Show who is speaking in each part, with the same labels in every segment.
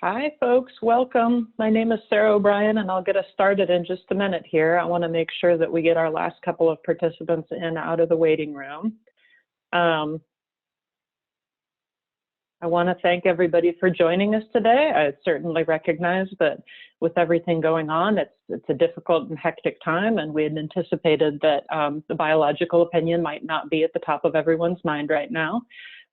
Speaker 1: Hi, folks. Welcome. My name is Sarah O'Brien, and I'll get us started in just a minute here. I want to make sure that we get our last couple of participants in out of the waiting room. I want to thank everybody for joining us today. I certainly recognize that with everything going on, it's a difficult and hectic time, and we had anticipated that the biological opinion might not be at the top of everyone's mind right now.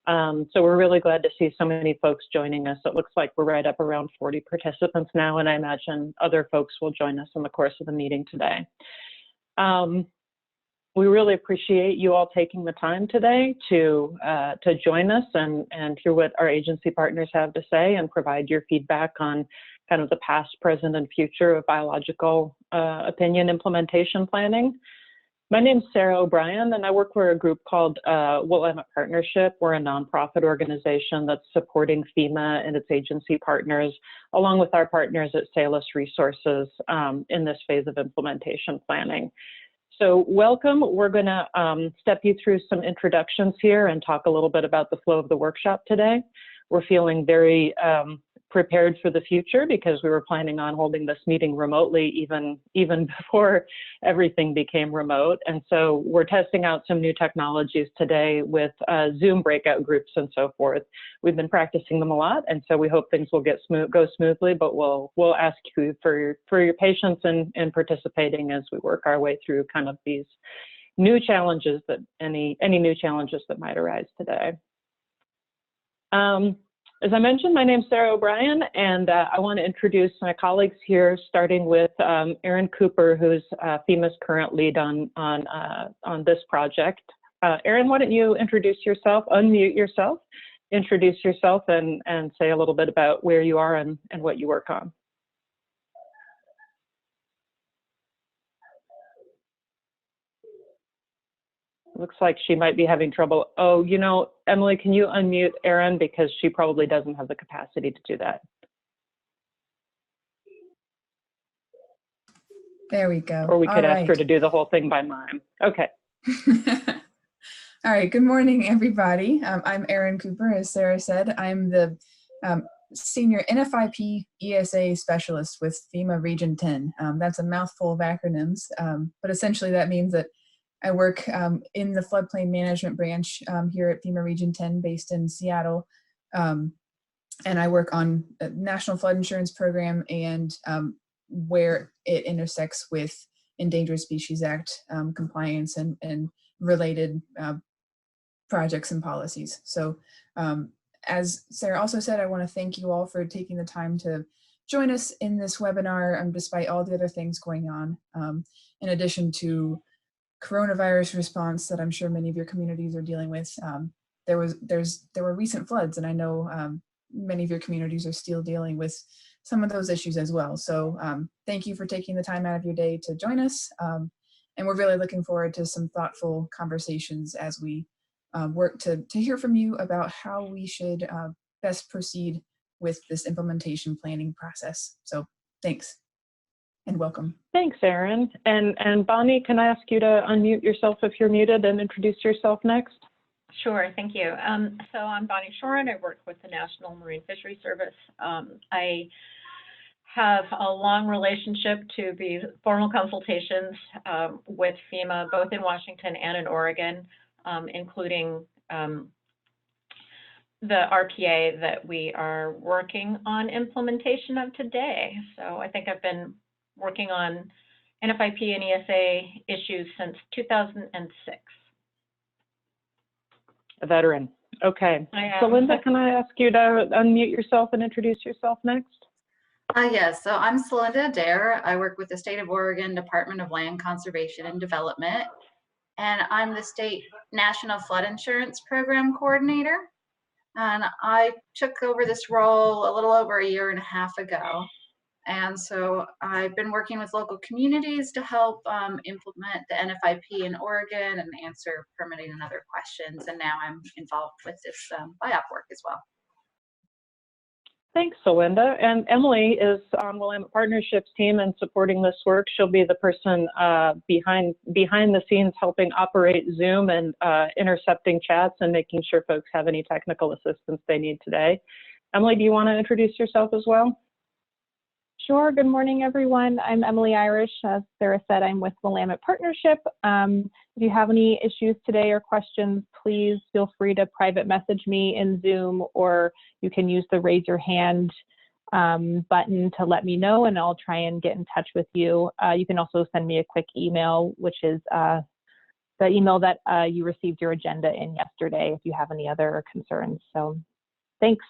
Speaker 1: So we're really glad to see so many folks joining us. It looks like we're right up around 40 participants now, and I imagine other folks will join us in the course of the meeting today. We really appreciate you all taking the time today to join us and hear what our agency partners have to say and provide your feedback on kind of the past, present, and future of biological opinion implementation planning. My name is Sarah O'Brien, and I work for a group called Willamette Partnership. We're a nonprofit organization that's supporting FEMA and its agency partners, along with our partners at Salus Resources in this phase of implementation planning. So welcome. We're going to step you through some introductions here and talk a little bit about the flow of the workshop today. We're feeling very prepared for the future because we were planning on holding this meeting remotely even before everything became remote. And so we're testing out some new technologies today with Zoom breakout groups and so forth. We've been practicing them a lot, and so we hope things will go smoothly, but we'll ask you for your patience in participating as we work our way through kind of these new challenges that any new challenges that might arise today. As I mentioned, my name is Sarah O'Brien, and I want to introduce my colleagues here, starting with Erin Cooper, who's FEMA's current lead on this project. Erin, why don't you introduce yourself, unmute yourself, introduce yourself, and say a little bit about where you are and what you work on. Looks like she might be having trouble. Oh, you know, Emily, can you unmute Erin because she probably doesn't have the capacity to do that.
Speaker 2: There we go.
Speaker 1: Or we could ask her to do the whole thing by mime. Okay.
Speaker 2: All right. Good morning, everybody. I'm Erin Cooper, as Sarah said. I'm the Senior NFIP ESA Specialist with FEMA Region 10. That's a mouthful of acronyms, but essentially that means that I work in the floodplain management branch here at FEMA Region 10 based in Seattle. And I work on the National Flood Insurance Program and where it intersects with Endangered Species Act compliance and related projects and policies. So as Sarah also said, I want to thank you all for taking the time to join us in this webinar despite all the other things going on. In addition to coronavirus response that I'm sure many of your communities are dealing with. There were recent floods, and I know many of your communities are still dealing with some of those issues as well. So thank you for taking the time out of your day to join us. And we're really looking forward to some thoughtful conversations as we work to hear from you about how we should best proceed with this implementation planning process. So thanks. And welcome.
Speaker 1: Thanks, Erin. And Bonnie, can I ask you to unmute yourself if you're muted and introduce yourself next?
Speaker 3: Sure, thank you. So I'm Bonnie Shoren. I work with the National Marine Fisheries Service. I have a long relationship to the formal consultations with FEMA, both in Washington and in Oregon, including the RPA that we are working on implementation of today. So I think I've been working on NFIP and ESA issues since 2006.
Speaker 1: A veteran. Okay. So Linda, can I ask you to unmute yourself and introduce yourself next?
Speaker 4: Yes, so I'm Celinda Adair. I work with the State of Oregon Department of Land Conservation and Development, and I'm the State National Flood Insurance Program Coordinator. And I took over this role a little over 1.5 years ago. And so I've been working with local communities to help implement the NFIP in Oregon and answer permitting and other questions. And now I'm involved with this BIOP work as well.
Speaker 1: Thanks, Celinda. And Emily is on Willamette Partnerships team and supporting this work. She'll be the person behind the scenes helping operate Zoom and intercepting chats and making sure folks have any technical assistance they need today. Emily, do you want to introduce yourself as well?
Speaker 5: Sure. Good morning, everyone. I'm Emily Irish. As Sarah said, I'm with the Willamette Partnership. If you have any issues today or questions, please feel free to private message me in Zoom, or you can use the raise your hand button to let me know, and I'll try and get in touch with you. You can also send me a quick email, which is the email that you received your agenda in yesterday if you have any other concerns. So thanks.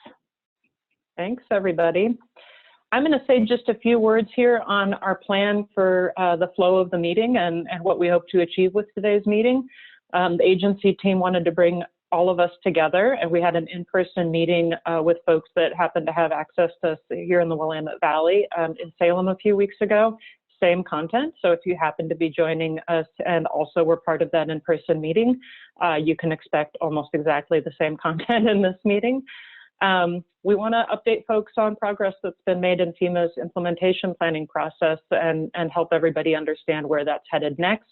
Speaker 1: Thanks, everybody. I'm going to say just a few words here on our plan for the flow of the meeting and what we hope to achieve with today's meeting. The agency team wanted to bring all of us together, and we had an in-person meeting with folks that happened to have access to us here in the Willamette Valley in Salem a few weeks ago. Same content, so if you happen to be joining us and also were part of that in-person meeting, you can expect almost exactly the same content in this meeting. We want to update folks on progress that's been made in FEMA's implementation planning process and help everybody understand where that's headed next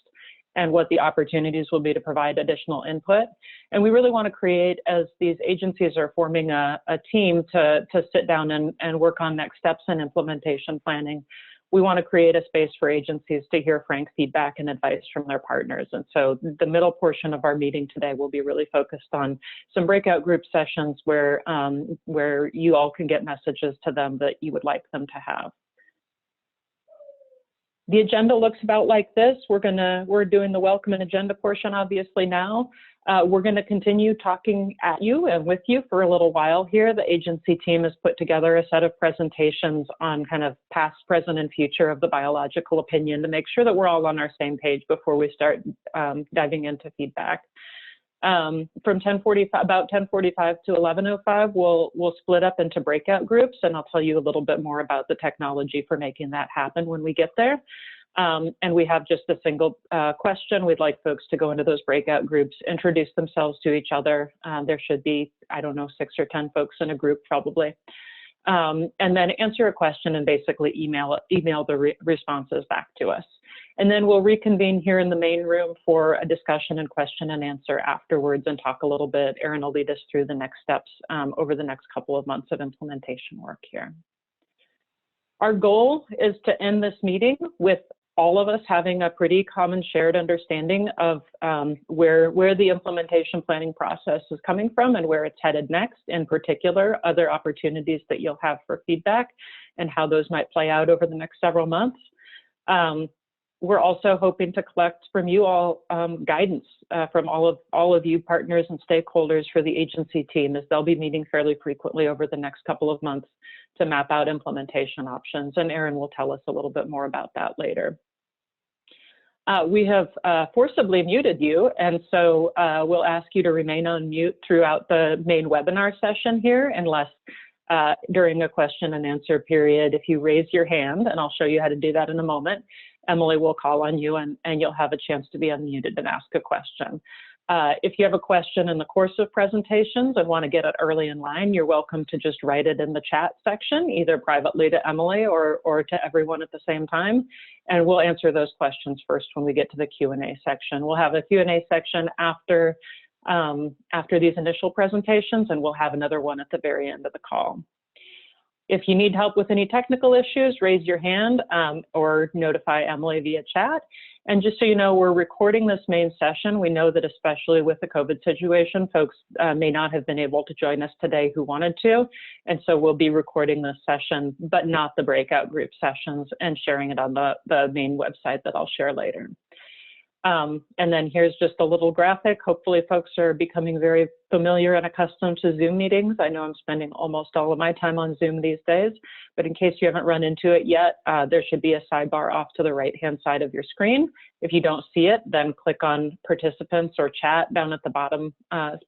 Speaker 1: and what the opportunities will be to provide additional input. And we really want to create, as these agencies are forming a team to sit down and work on next steps in implementation planning, we want to create a space for agencies to hear frank feedback and advice from their partners. And so the middle portion of our meeting today will be really focused on some breakout group sessions where you all can get messages to them that you would like them to have. The agenda looks about like this. We're doing the welcome and agenda portion obviously now. We're going to continue talking at you and with you for a little while here. The agency team has put together a set of presentations on kind of past, present, and future of the biological opinion to make sure that we're all on our same page before we start diving into feedback. From about 10:45 to 11:05, we'll split up into breakout groups, and I'll tell you a little bit more about the technology for making that happen when we get there. And we have just a single question. We'd like folks to go into those breakout groups, introduce themselves to each other. There should be, I don't know, 6 or 10 folks in a group probably. And then answer a question and basically email the responses back to us. And then we'll reconvene here in the main room for a discussion and question and answer afterwards and talk a little bit. Erin will lead us through the next steps over the next couple of months of implementation work here. Our goal is to end this meeting with all of us having a pretty common shared understanding of where the implementation planning process is coming from and where it's headed next, in particular, other opportunities that you'll have for feedback and how those might play out over the next several months. We're also hoping to collect from you all guidance from all of you partners and stakeholders for the agency team, as they'll be meeting fairly frequently over the next couple of months to map out implementation options. And Erin will tell us a little bit more about that later. We have forcibly muted you, and so we'll ask you to remain on mute throughout the main webinar session here, unless during a question and answer period, if you raise your hand, and I'll show you how to do that in a moment, Emily will call on you and you'll have a chance to be unmuted and ask a question. If you have a question in the course of presentations and want to get it early in line, you're welcome to just write it in the chat section, either privately to Emily or to everyone at the same time. And we'll answer those questions first when we get to the Q&A section. We'll have a Q&A section after these initial presentations, and we'll have another one at the very end of the call. If you need help with any technical issues, raise your hand or notify Emily via chat. And just so you know, we're recording this main session. We know that especially with the COVID situation, folks may not have been able to join us today who wanted to. And so we'll be recording this session, but not the breakout group sessions, and sharing it on the main website that I'll share later. And then here's just a little graphic. Hopefully folks are becoming very familiar and accustomed to Zoom meetings. I know I'm spending almost all of my time on Zoom these days, but in case you haven't run into it yet, there should be a sidebar off to the right-hand side of your screen. If you don't see it, then click on participants or chat down at the bottom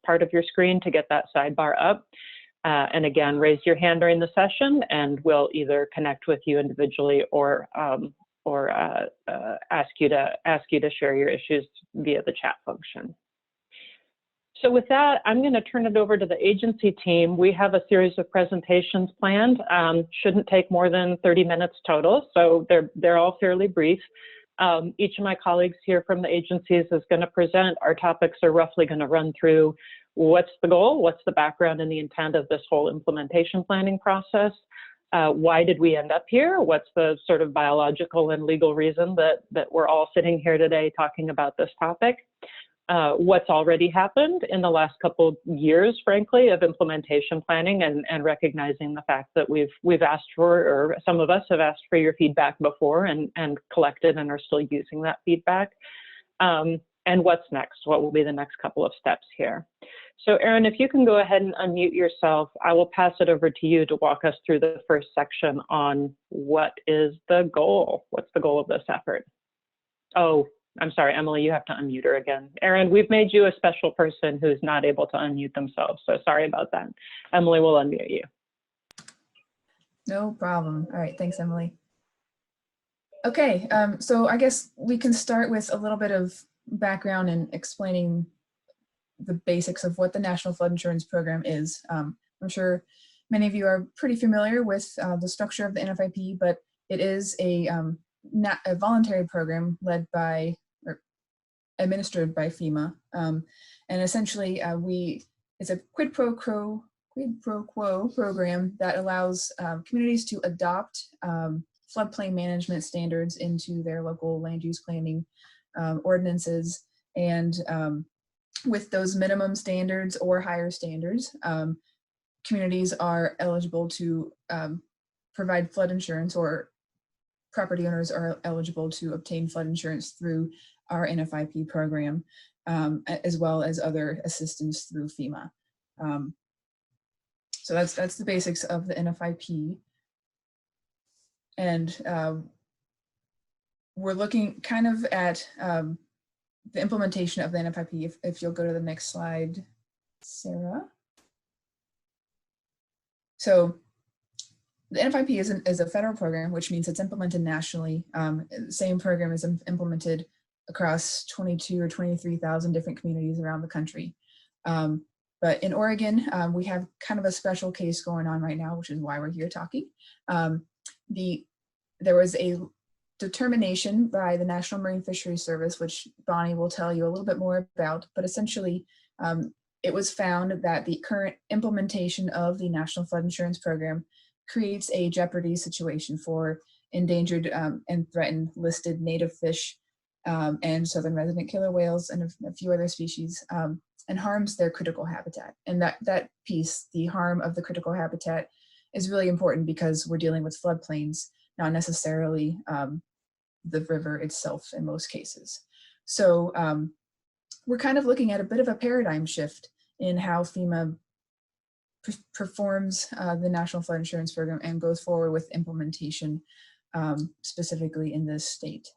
Speaker 1: part of your screen to get that sidebar up. And again, raise your hand during the session and we'll either connect with you individually or ask you to share your issues via the chat function. So with that, I'm going to turn it over to the agency team. We have a series of presentations planned. Shouldn't take more than 30 minutes total, so they're all fairly brief. Each of my colleagues here from the agencies is going to present. Our topics are roughly going to run through what's the goal, what's the background and the intent of this whole implementation planning process, why did we end up here, what's the sort of biological and legal reason that we're all sitting here today talking about this topic, what's already happened in the last couple years, frankly, of implementation planning, and recognizing the fact that we've asked for, or some of us have asked for your feedback before and collected and are still using that feedback. And what's next? What will be the next couple of steps here? So Erin, if you can go ahead and unmute yourself, I will pass it over to you to walk us through the first section on what is the goal? What's the goal of this effort? Oh, I'm sorry, Emily, you have to unmute her again. Erin, we've made you a special person who's not able to unmute themselves, so sorry about that. Emily will unmute you.
Speaker 2: No problem. All right, thanks, Emily. Okay, so I guess we can start with a little bit of background and explaining the basics of what the National Flood Insurance Program is. I'm sure many of you are pretty familiar with the structure of the NFIP, but it is a voluntary program led by, or administered by FEMA. And essentially it's a quid pro quo program that allows communities to adopt floodplain management standards into their local land use planning ordinances. And with those minimum standards or higher standards, communities are eligible to provide flood insurance, or property owners are eligible to obtain flood insurance through our NFIP program, as well as other assistance through FEMA. So that's the basics of the NFIP. And we're looking kind of at the implementation of the NFIP. If you'll go to the next slide, Sarah. So the NFIP is a federal program, which means it's implemented nationally. The same program is implemented across 22 or 23,000 different communities around the country. But in Oregon, we have kind of a special case going on right now, which is why we're here talking. There was a determination by the National Marine Fisheries Service, which Bonnie will tell you a little bit more about, but essentially it was found that the current implementation of the National Flood Insurance Program creates a jeopardy situation for endangered and threatened listed native fish and southern resident killer whales and a few other species, and harms their critical habitat. And that piece, the harm of the critical habitat, is really important because we're dealing with floodplains, not necessarily the river itself in most cases. So we're kind of looking at a bit of a paradigm shift in how FEMA performs the National Flood Insurance Program and goes forward with implementation specifically in this state.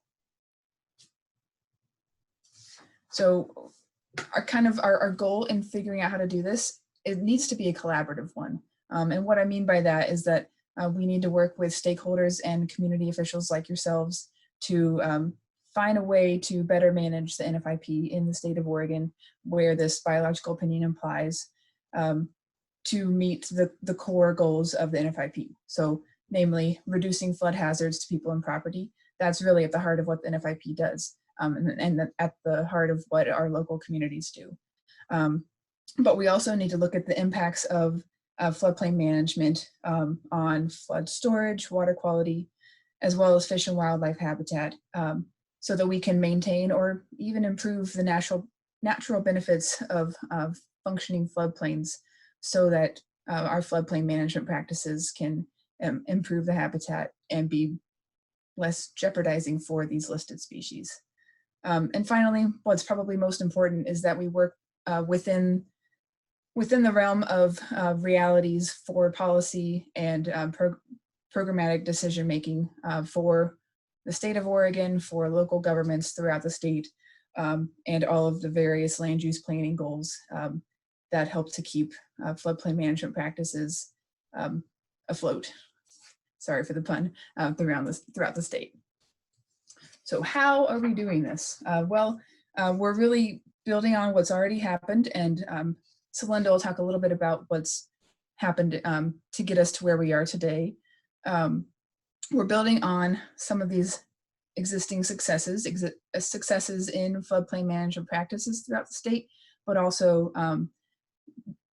Speaker 2: So our goal in figuring out how to do this, it needs to be a collaborative one. And what I mean by that is that we need to work with stakeholders and community officials like yourselves to find a way to better manage the NFIP in the state of Oregon, where this biological opinion applies, to meet the core goals of the NFIP. So namely, reducing flood hazards to people and property. That's really at the heart of what the NFIP does, and at the heart of what our local communities do. But we also need to look at the impacts of floodplain management on flood storage, water quality, as well as fish and wildlife habitat, so that we can maintain or even improve the natural benefits of functioning floodplains, so that our floodplain management practices can improve the habitat and be less jeopardizing for these listed species. And finally, what's probably most important is that we work within the realm of realities for policy and programmatic decision-making for the state of Oregon, for local governments throughout the state, and all of the various land use planning goals that help to keep floodplain management practices afloat. Sorry for the pun, throughout the state. So how are we doing this? Well, we're really building on what's already happened, and Celinda will talk a little bit about what's happened to get us to where we are today. We're building on some of these existing successes in floodplain management practices throughout the state, but also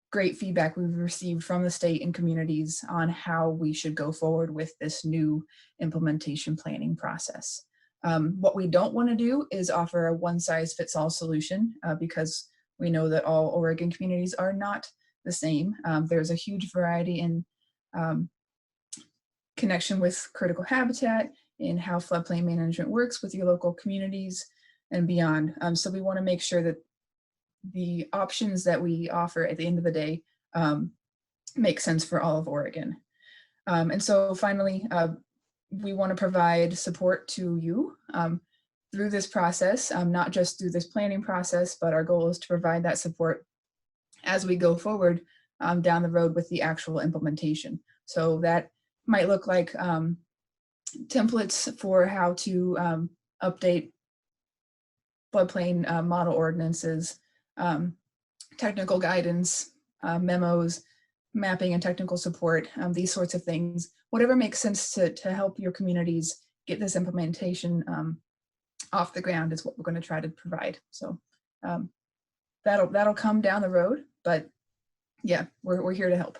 Speaker 2: great feedback we've received from the state and communities on how we should go forward with this new implementation planning process. What we don't want to do is offer a one-size-fits-all solution because we know that all Oregon communities are not the same. There's a huge variety in connection with critical habitat, in how floodplain management works with your local communities and beyond. So we want to make sure that the options that we offer at the end of the day make sense for all of Oregon. And so finally, we want to provide support to you through this process, not just through this planning process, but our goal is to provide that support as we go forward down the road with the actual implementation. So that might look like templates for how to update floodplain model ordinances, technical guidance, memos, mapping and technical support, these sorts of things. Whatever makes sense to help your communities get this implementation off the ground is what we're going to try to provide. So that'll come down the road, but yeah, we're here to help.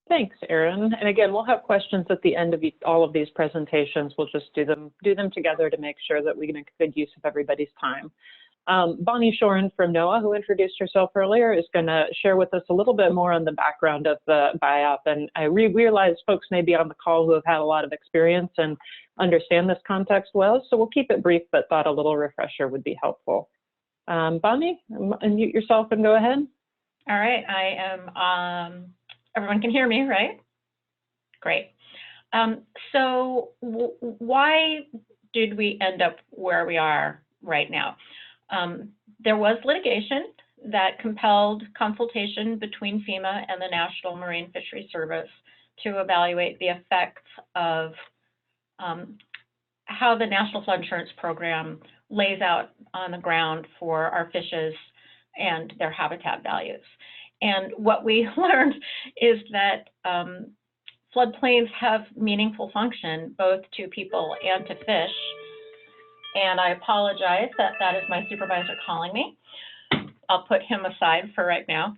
Speaker 1: Thanks, Erin. And again, we'll have questions at the end of all of these presentations. We'll just do them together to make sure that we make good use of everybody's time. Bonnie Shoren from NOAA, who introduced herself earlier, is going to share with us a little bit more on the background of the BIOP. And I realize folks may be on the call who have had a lot of experience and understand this context well, so we'll keep it brief, but thought a little refresher would be helpful. Bonnie, unmute yourself and go ahead.
Speaker 3: All right, I am, everyone can hear me, right? Great. So why did we end up where we are right now? There was litigation that compelled consultation between FEMA and the National Marine Fisheries Service to evaluate the effects of how the National Flood Insurance Program lays out on the ground for our fishes and their habitat values. And what we learned is that floodplains have meaningful function both to people and to fish. And I apologize that that is my supervisor calling me. I'll put him aside for right now.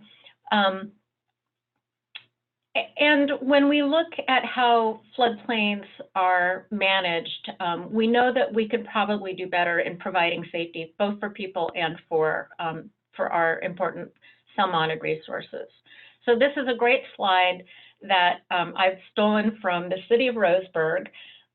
Speaker 3: And when we look at how floodplains are managed, we know that we could probably do better in providing safety, both for people and for our important salmonid resources. So this is a great slide that I've stolen from the city of Roseburg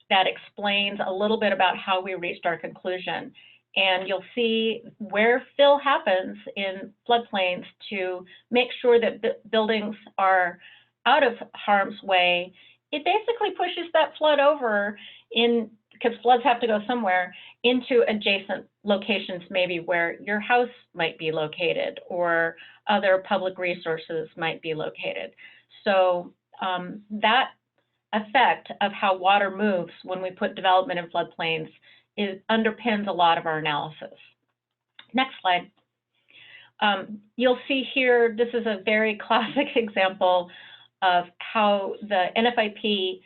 Speaker 3: that explains a little bit about how we reached our conclusion. And you'll see where fill happens in floodplains to make sure that buildings are out of harm's way. It basically pushes that flood over in, because floods have to go somewhere, into adjacent locations, maybe where your house might be located or other public resources might be located. So that effect of how water moves when we put development in floodplains underpins a lot of our analysis. Next slide. You'll see here, this is a very classic example of how the NFIP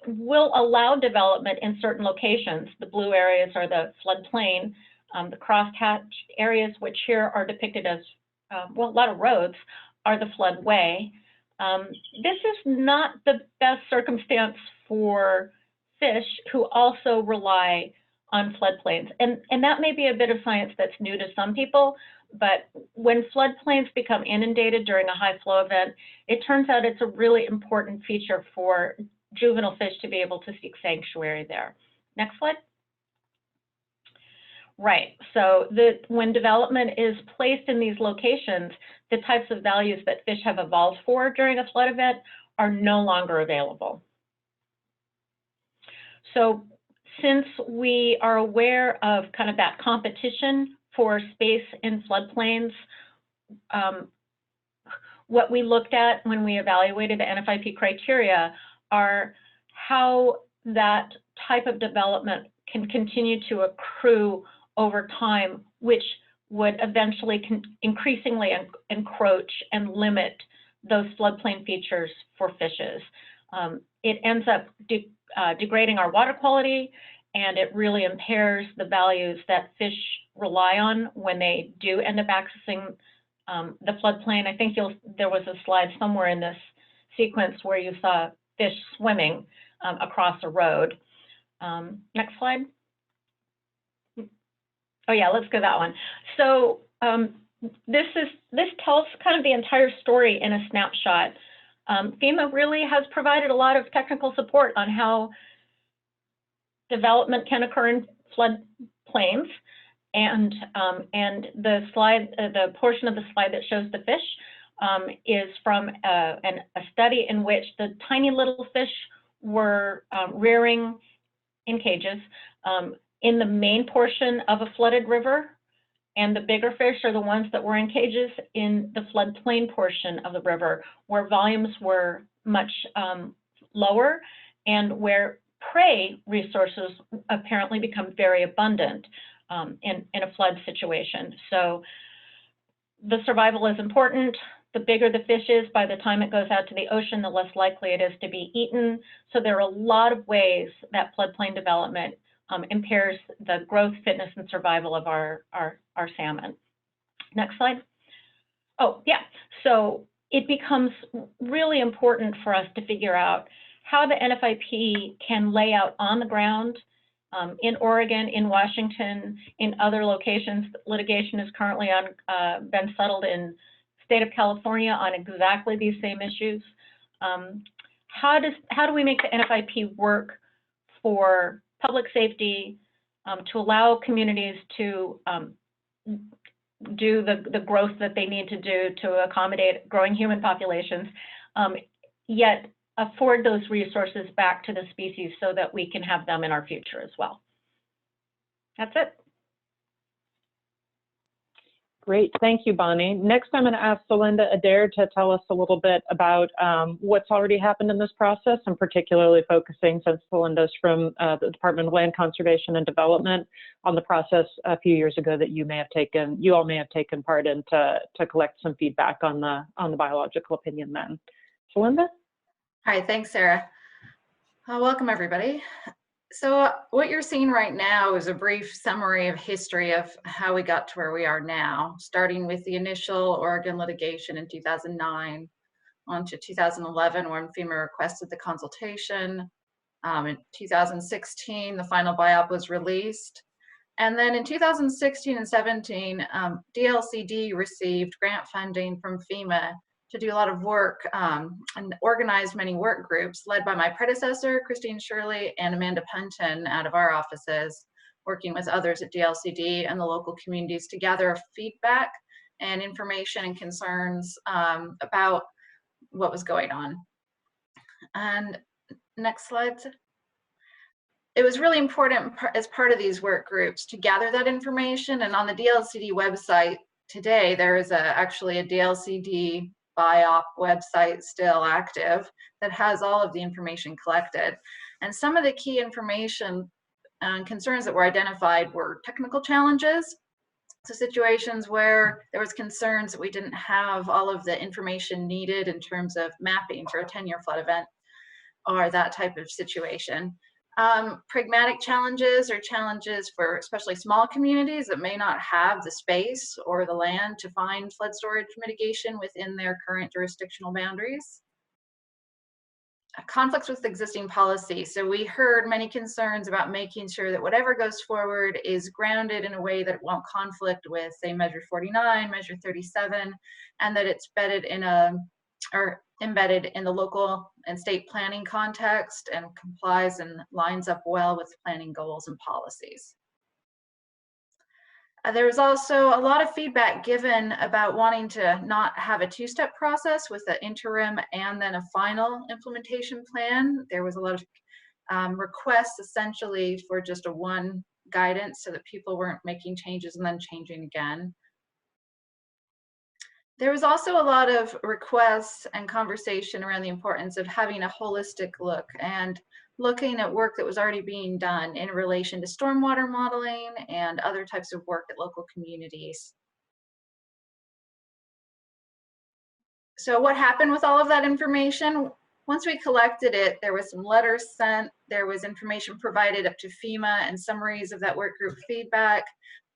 Speaker 3: will allow development in certain locations. The blue areas are the floodplain. The crosshatched areas, which here are depicted as, well, a lot of roads, are the floodway. This is not the best circumstance for fish who also rely on floodplains. And that may be a bit of science that's new to some people, but when floodplains become inundated during a high flow event, it turns out it's a really important feature for juvenile fish to be able to seek sanctuary there. Next slide. Right, so when development is placed in these locations, the types of values that fish have evolved for during a flood event are no longer available. So since we are aware of kind of that competition for space in floodplains, what we looked at when we evaluated the NFIP criteria are how that type of development can continue to accrue over time, which would eventually increasingly encroach and limit those floodplain features for fishes. It ends up degrading our water quality, and it really impairs the values that fish rely on when they do end up accessing the floodplain. I think there was a slide somewhere in this sequence where you saw fish swimming across a road. Next slide. Oh yeah, let's go that one. So this tells kind of the entire story in a snapshot. FEMA really has provided a lot of technical support on how development can occur in floodplains, and the slide, the portion of the slide that shows the fish, is from a study in which the tiny little fish were rearing in cages in the main portion of a flooded river, and the bigger fish are the ones that were in cages in the floodplain portion of the river, where volumes were much lower and where prey resources apparently become very abundant in a flood situation. So the survival is important. The bigger the fish is, by the time it goes out to the ocean, the less likely it is to be eaten. So there are a lot of ways that floodplain development impairs the growth, fitness, and survival of our salmon. Next slide. Oh, yeah. So it becomes really important for us to figure out how the NFIP can lay out on the ground in Oregon, in Washington, in other locations. Litigation is currently been settled in state of California on exactly these same issues. How do we make the NFIP work for public safety, to allow communities to do the growth that they need to do to accommodate growing human populations, yet afford those resources back to the species so that we can have them in our future as well? That's it.
Speaker 1: Great, thank you, Bonnie. Next, I'm going to ask Celinda Adair to tell us a little bit about what's already happened in this process, and particularly focusing, since Celinda's from the Department of Land Conservation and Development, on the process a few years ago that you all may have taken part in to collect some feedback on the biological opinion then. Celinda?
Speaker 4: Hi, thanks, Sarah. Welcome, everybody. So what you're seeing right now is a brief summary of history of how we got to where we are now, starting with the initial Oregon litigation in 2009 on to 2011 when FEMA requested the consultation. In 2016, the final BIOP was released. And then in 2016 and 17, DLCD received grant funding from FEMA to do a lot of work and organized many work groups led by my predecessor, Christine Shirley, and Amanda Punton out of our offices, working with others at DLCD and the local communities to gather feedback and information and concerns about what was going on. And next slide. It was really important as part of these work groups to gather that information, and on the DLCD website today, there is actually a DLCD BIOP website still active that has all of the information collected. And some of the key information and concerns that were identified were technical challenges. So situations where there was concerns that we didn't have all of the information needed in terms of mapping for a 10-year flood event or that type of situation. Pragmatic challenges or challenges for especially small communities that may not have the space or the land to find flood storage mitigation within their current jurisdictional boundaries. Conflicts with existing policy. So we heard many concerns about making sure that whatever goes forward is grounded in a way that won't conflict with, say, Measure 49, Measure 37, and that it's embedded in the local and state planning context and complies and lines up well with planning goals and policies. There was also a lot of feedback given about wanting to not have a two-step process with an interim and then a final implementation plan. There was a lot of requests essentially for just a one guidance so that people weren't making changes and then changing again. There was also a lot of requests and conversation around the importance of having a holistic look and looking at work that was already being done in relation to stormwater modeling and other types of work at local communities. So what happened with all of that information? once we collected it, there was some letters sent, there was information provided up to FEMA and summaries of that work group feedback.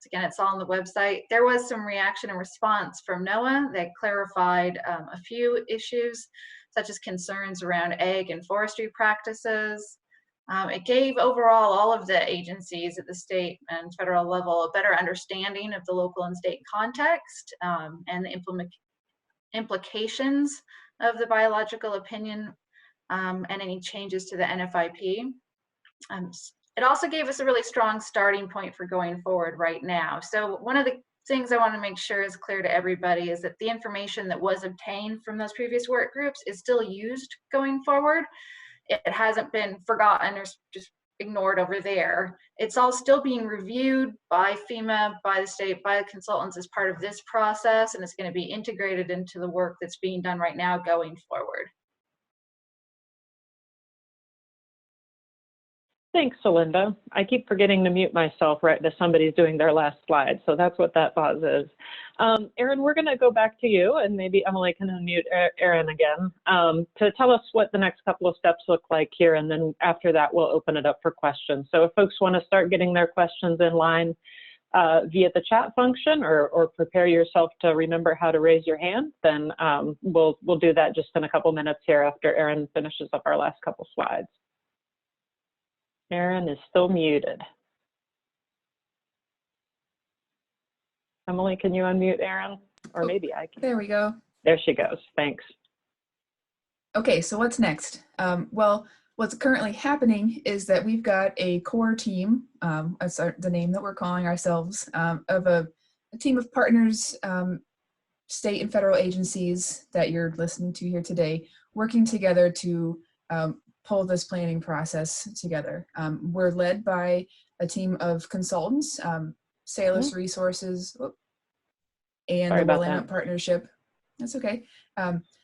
Speaker 4: Again, it's all on the website. There was some reaction and response from NOAA that clarified a few issues, such as concerns around ag and forestry practices. It gave overall all of the agencies at the state and federal level a better understanding of the local and state context and the implications of the biological opinion and any changes to the NFIP. It also gave us a really strong starting point for going forward right now. So one of the things I want to make sure is clear to everybody is that the information that was obtained from those previous work groups is still used going forward. It hasn't been forgotten or just ignored over there. It's all still being reviewed by FEMA, by the state, by the consultants as part of this process, and it's going to be integrated into the work that's being done right now going forward.
Speaker 1: Thanks, Celinda. I keep forgetting to mute myself right as somebody's doing their last slide, so that's what that pause is. Erin, we're going to go back to you, and maybe Emily can unmute Erin again to tell us what the next couple of steps look like here, and then after that, we'll open it up for questions. So if folks want to start getting their questions in line via the chat function, or prepare yourself to remember how to raise your hand, then we'll do that just in a couple minutes here after Erin finishes up our last couple slides. Erin is still muted. Emily, can you unmute Erin? Or maybe I can.
Speaker 2: There we go.
Speaker 1: There she goes. Thanks.
Speaker 2: Okay, so what's next? Well, what's currently happening is that we've got a core team, that's the name that we're calling ourselves, of a team of partners, state and federal agencies that you're listening to here today, working together to pull this planning process together. We're led by a team of consultants, Salus Resources, and the Willamette Partnership. That's okay.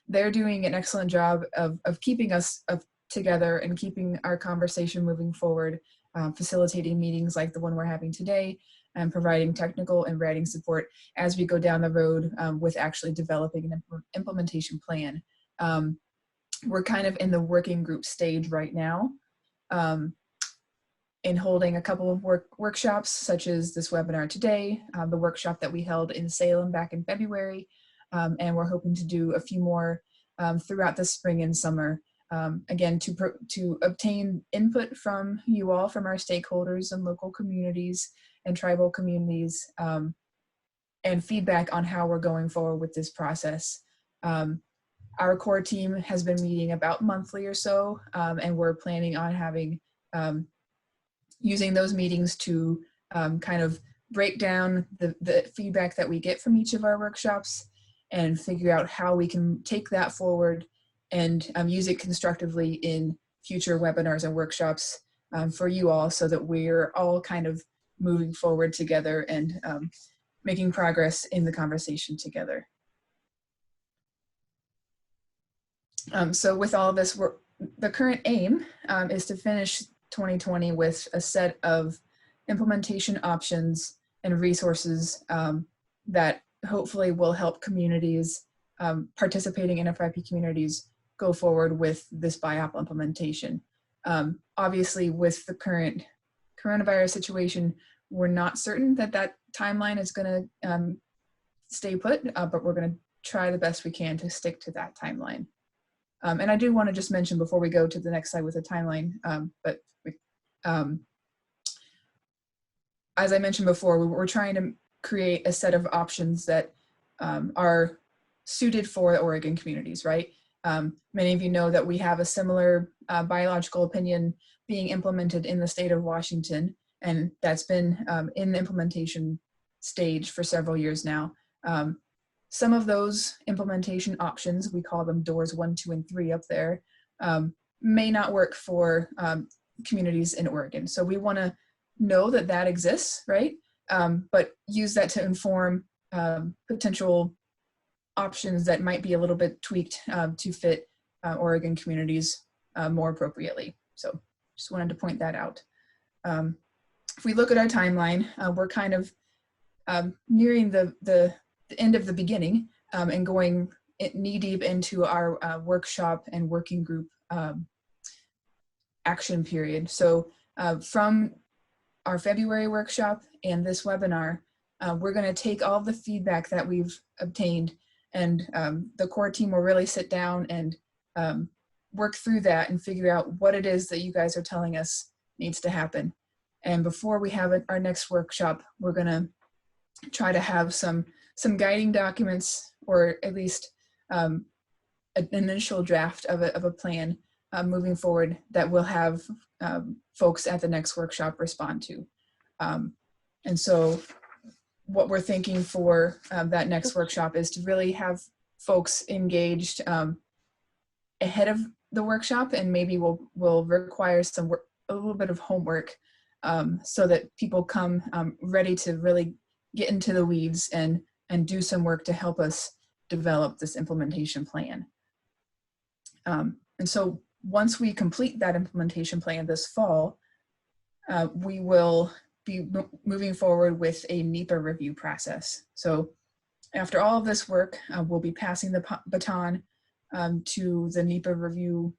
Speaker 2: They're doing an excellent job of keeping us together and keeping our conversation moving forward, facilitating meetings like the one we're having today, and providing technical and writing support as we go down the road with actually developing an implementation plan. We're kind of in the working group stage right now in holding a couple of workshops, such as this webinar today, the workshop that we held in Salem back in February, and we're hoping to do a few more throughout the spring and summer, again, to obtain input from you all, from our stakeholders and local communities and tribal communities, and feedback on how we're going forward with this process. Our core team has been meeting about monthly or so, and we're planning on having, using those meetings to kind of break down the feedback that we get from each of our workshops and figure out how we can take that forward and use it constructively in future webinars and workshops for you all, so that we're all kind of moving forward together and making progress in the conversation together. So with all of this, the current aim is to finish 2020 with a set of implementation options and resources that hopefully will help communities, participating NFIP communities, go forward with this BIOP implementation. Obviously, with the current coronavirus situation, we're not certain that that timeline is going to stay put, but we're going to try the best we can to stick to that timeline. And I do want to just mention before we go to the next slide with the timeline, as I mentioned before, we're trying to create a set of options that are suited for the Oregon communities, right? Many of you know that we have a similar biological opinion being implemented in the state of Washington, and that's been in the implementation stage for several years now. Some of those implementation options, we call them doors 1, 2, and 3 up there, may not work for communities in Oregon. So we want to know that that exists, right? But use that to inform potential options that might be a little bit tweaked to fit Oregon communities more appropriately. So just wanted to point that out. If we look at our timeline, we're kind of nearing the end of the beginning and going knee-deep into our workshop and working group action period. So from our February workshop and this webinar, we're going to take all the feedback that we've obtained, and the core team will really sit down and work through that and figure out what it is that you guys are telling us needs to happen. And before we have our next workshop, we're going to try to have some guiding documents, or at least an initial draft of a plan moving forward that we'll have folks at the next workshop respond to. And so what we're thinking for that next workshop is to really have folks engaged ahead of the workshop, and maybe we'll require some work, a little bit of homework, so that people come ready to really get into the weeds and do some work to help us develop this implementation plan. And so once we complete that implementation plan this fall, we will be moving forward with a NEPA review process. So after all of this work, we'll be passing the baton to the NEPA review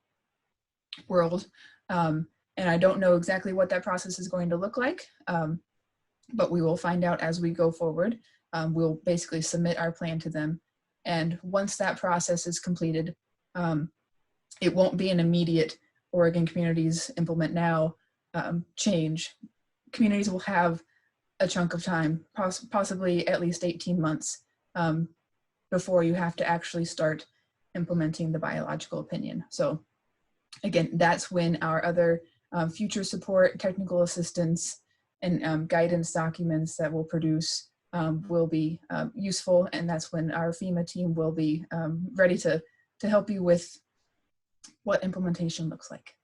Speaker 2: world. And I don't know exactly what that process is going to look like, but we will find out as we go forward. We'll basically submit our plan to them. And once that process is completed, it won't be an immediate Oregon Communities Implement Now change. Communities will have a chunk of time, possibly at least 18 months, before you have to actually start implementing the biological opinion. So again, that's when our other future support, technical assistance, and guidance documents that we'll produce will be useful, and that's when our FEMA team will be ready to help you with what implementation looks like.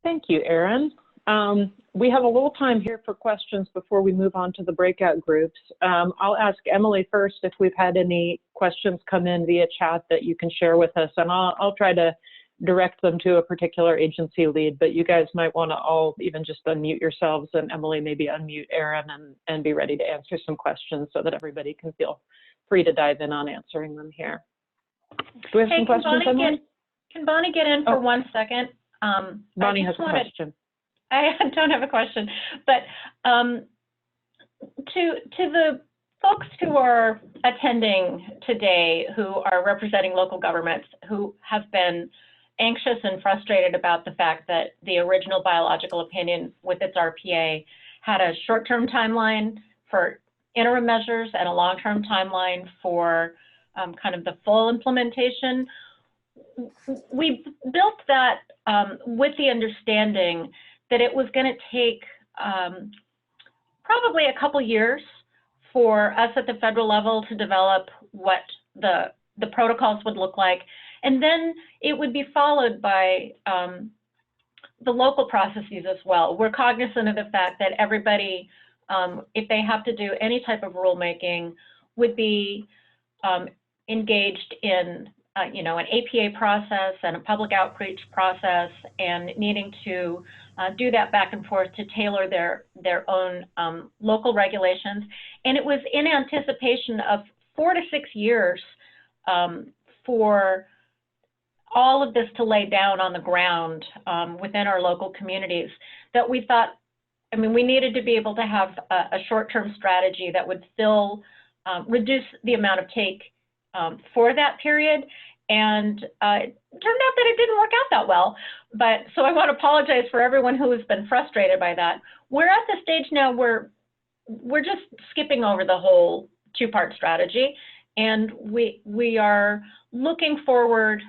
Speaker 1: Thank you, Erin. We have a little time here for questions before we move on to the breakout groups. I'll ask Emily first if we've had any questions come in via chat that you can share with us, and I'll try to direct them to a particular agency lead, but you guys might want to all even just unmute yourselves, and Emily maybe unmute Erin and be ready to answer some questions so that everybody can feel free to dive in on answering them here. Do we have some questions, Emily?
Speaker 3: Can Bonnie get in for 1 second?
Speaker 1: Bonnie has a question.
Speaker 3: I don't have a question, but to the folks who are attending today, who are representing local governments, who have been anxious and frustrated about the fact that the original biological opinion with its RPA had a short-term timeline for interim measures and a long-term timeline for kind of the full implementation. We built that with the understanding that it was going to take probably a couple years for us at the federal level to develop what the protocols would look like. And then it would be followed by the local processes as well. We're cognizant of the fact that everybody, if they have to do any type of rulemaking, would be engaged in you know, an APA process and a public outreach process, and needing to do that back and forth to tailor their own local regulations. And it was in anticipation of 4 to 6 years for all of this to lay down on the ground within our local communities that we thought, I mean, we needed to be able to have a short-term strategy that would still reduce the amount of take for that period. And it turned out that it didn't work out that well. But so I want to apologize for everyone who has been frustrated by that. We're at the stage now where we're just skipping over the whole two-part strategy, and we are looking forward,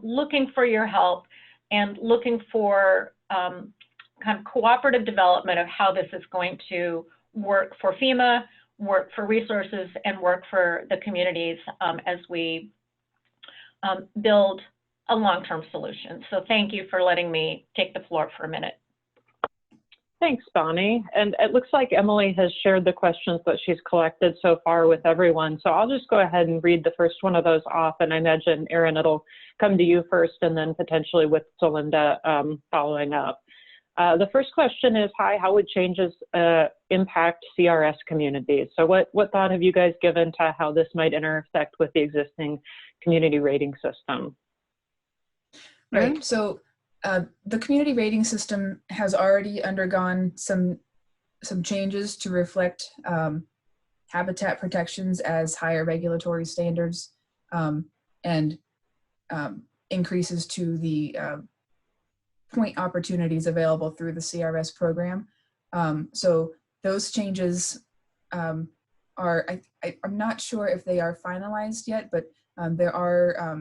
Speaker 3: looking for your help, and looking for kind of cooperative development of how this is going to work for FEMA, work for resources, and work for the communities as we build a long-term solution. So thank you for letting me take the floor for a minute.
Speaker 1: Thanks, Bonnie. And it looks like Emily has shared the questions that she's collected so far with everyone. So I'll just go ahead and read the first one of those off. And I imagine, Erin, it'll come to you first, and then potentially with Celinda following up. The first question is, hi, how would changes impact CRS communities? So what thought have you guys given to how this might intersect with the existing community rating system?
Speaker 2: Right, so the community rating system has already undergone some changes to reflect habitat protections as higher regulatory standards and increases to the point opportunities available through the CRS program. So those changes I'm not sure if they are finalized yet, but there are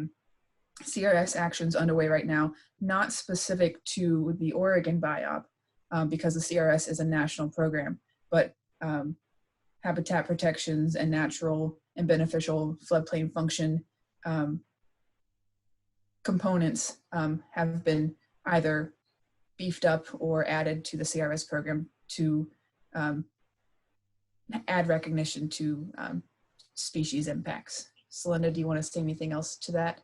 Speaker 2: CRS actions underway right now, not specific to the Oregon biop, because the CRS is a national program, but habitat protections and natural and beneficial floodplain function components have been either beefed up or added to the CRS program to add recognition to species impacts. Celinda, do you want to say anything else to that?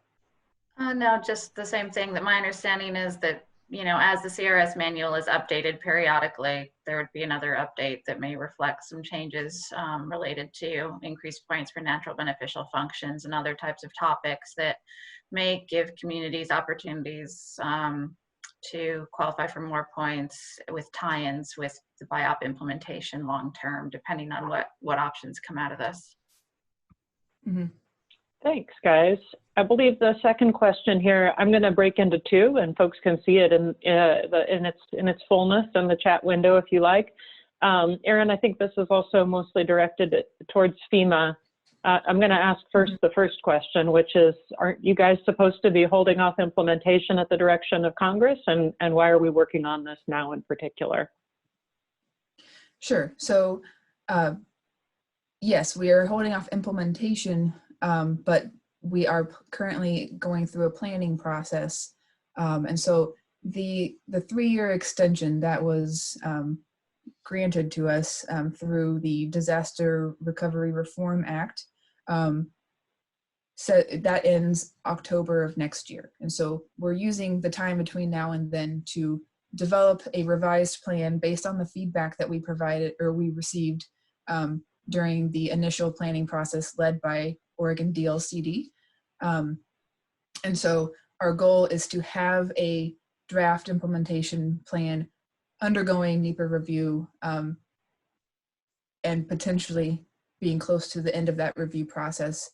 Speaker 4: No, just the same thing. That my understanding is that, you know, as the CRS manual is updated periodically, there would be another update that may reflect some changes related to increased points for natural beneficial functions and other types of topics that may give communities opportunities to qualify for more points with tie-ins with the biop implementation long-term, depending on what options come out of this.
Speaker 2: Mm-hmm.
Speaker 1: Thanks, guys. I believe the second question here, I'm going to break into two, and folks can see it in its fullness in the chat window if you like. Erin, I think this is also mostly directed towards FEMA. I'm going to ask first the first question, which is, aren't you guys supposed to be holding off implementation at the direction of Congress, and why are we working on this now in particular?
Speaker 2: Sure. So yes, we are holding off implementation, but we are currently going through a planning process. And so the 3-year extension that was granted to us through the Disaster Recovery Reform Act, so that ends October of next year. And so we're using the time between now and then to develop a revised plan based on the feedback that we provided or we received during the initial planning process led by Oregon DLCD. And so our goal is to have a draft implementation plan undergoing NEPA review and potentially being close to the end of that review process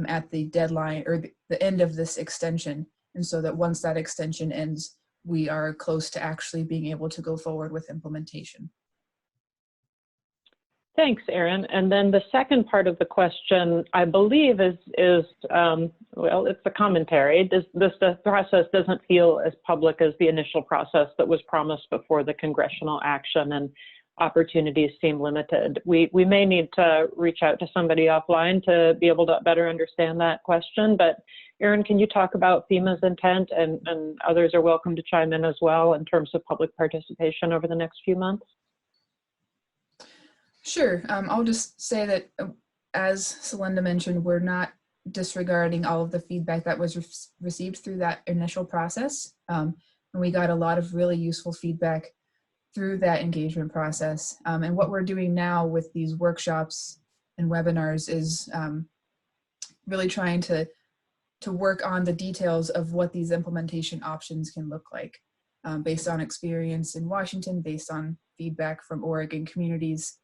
Speaker 2: at the deadline or the end of this extension. And so that once that extension ends, we are close to actually being able to go forward with implementation.
Speaker 1: Thanks, Erin. And then the second part of the question, I believe, is well, it's a commentary. The process doesn't feel as public as the initial process that was promised before the congressional action, and opportunities seem limited. We may need to reach out to somebody offline to be able to better understand that question. But Erin, can you talk about FEMA's intent, and others are welcome to chime in as well in terms of public participation over the next few months?
Speaker 2: Sure. I'll just say that, as Celinda mentioned, we're not disregarding all of the feedback that was received through that initial process. And we got a lot of really useful feedback through that engagement process. And what we're doing now with these workshops and webinars is really trying to work on the details of what these implementation options can look like based on experience in Washington, based on feedback from Oregon communities.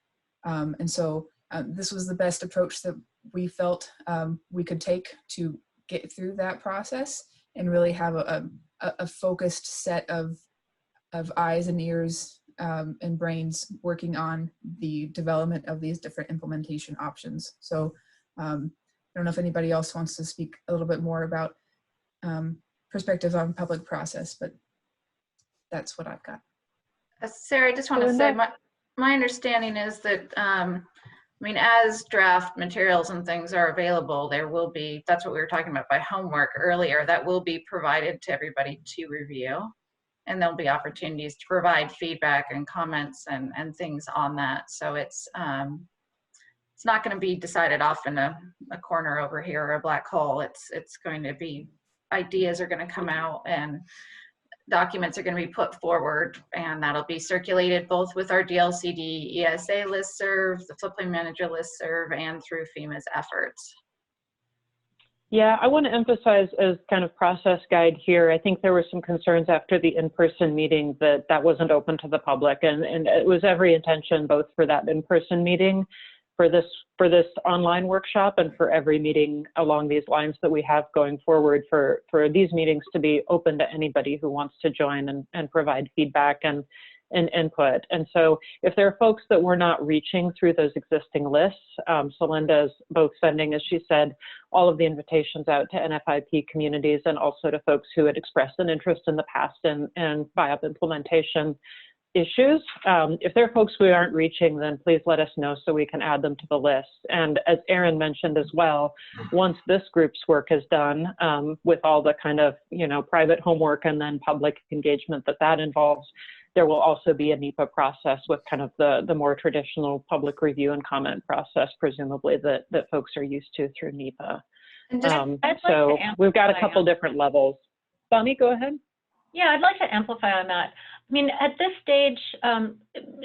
Speaker 2: And so this was the best approach that we felt we could take to get through that process and really have a focused set of eyes and ears and brains working on the development of these different implementation options. So I don't know if anybody else wants to speak a little bit more about perspectives on public process, but that's what I've got.
Speaker 4: Sarah, I just want to say my understanding is that, I mean, as draft materials and things are available, there will be, that's what we were talking about by homework earlier, that will be provided to everybody to review. And there'll be opportunities to provide feedback and comments and things on that. So it's not going to be decided off in a corner over here or a black hole. It's going to be, ideas are going to come out, and documents are going to be put forward, and that'll be circulated both with our DLCD ESA listserv, the floodplain manager listserv, and through FEMA's efforts.
Speaker 1: Yeah, I want to emphasize as kind of process guide here, I think there were some concerns after the in-person meeting that that wasn't open to the public, and it was every intention both for that in-person meeting, for this online workshop, and for every meeting along these lines that we have going forward, for these meetings to be open to anybody who wants to join and provide feedback and input. And so if there are folks that we're not reaching through those existing lists, Celinda is both sending, as she said, all of the invitations out to NFIP communities and also to folks who had expressed an interest in the past and BIOP implementation issues. If there are folks we aren't reaching, then please let us know so we can add them to the list. And as Erin mentioned as well, once this group's work is done, with all the kind of, private homework and then public engagement that involves, there will also be a NEPA process with kind of the more traditional public review and comment process, presumably that folks are used to through NEPA. So we've got a couple different levels. Bonnie, go ahead.
Speaker 3: Yeah, I'd like to amplify on that. I mean, at this stage,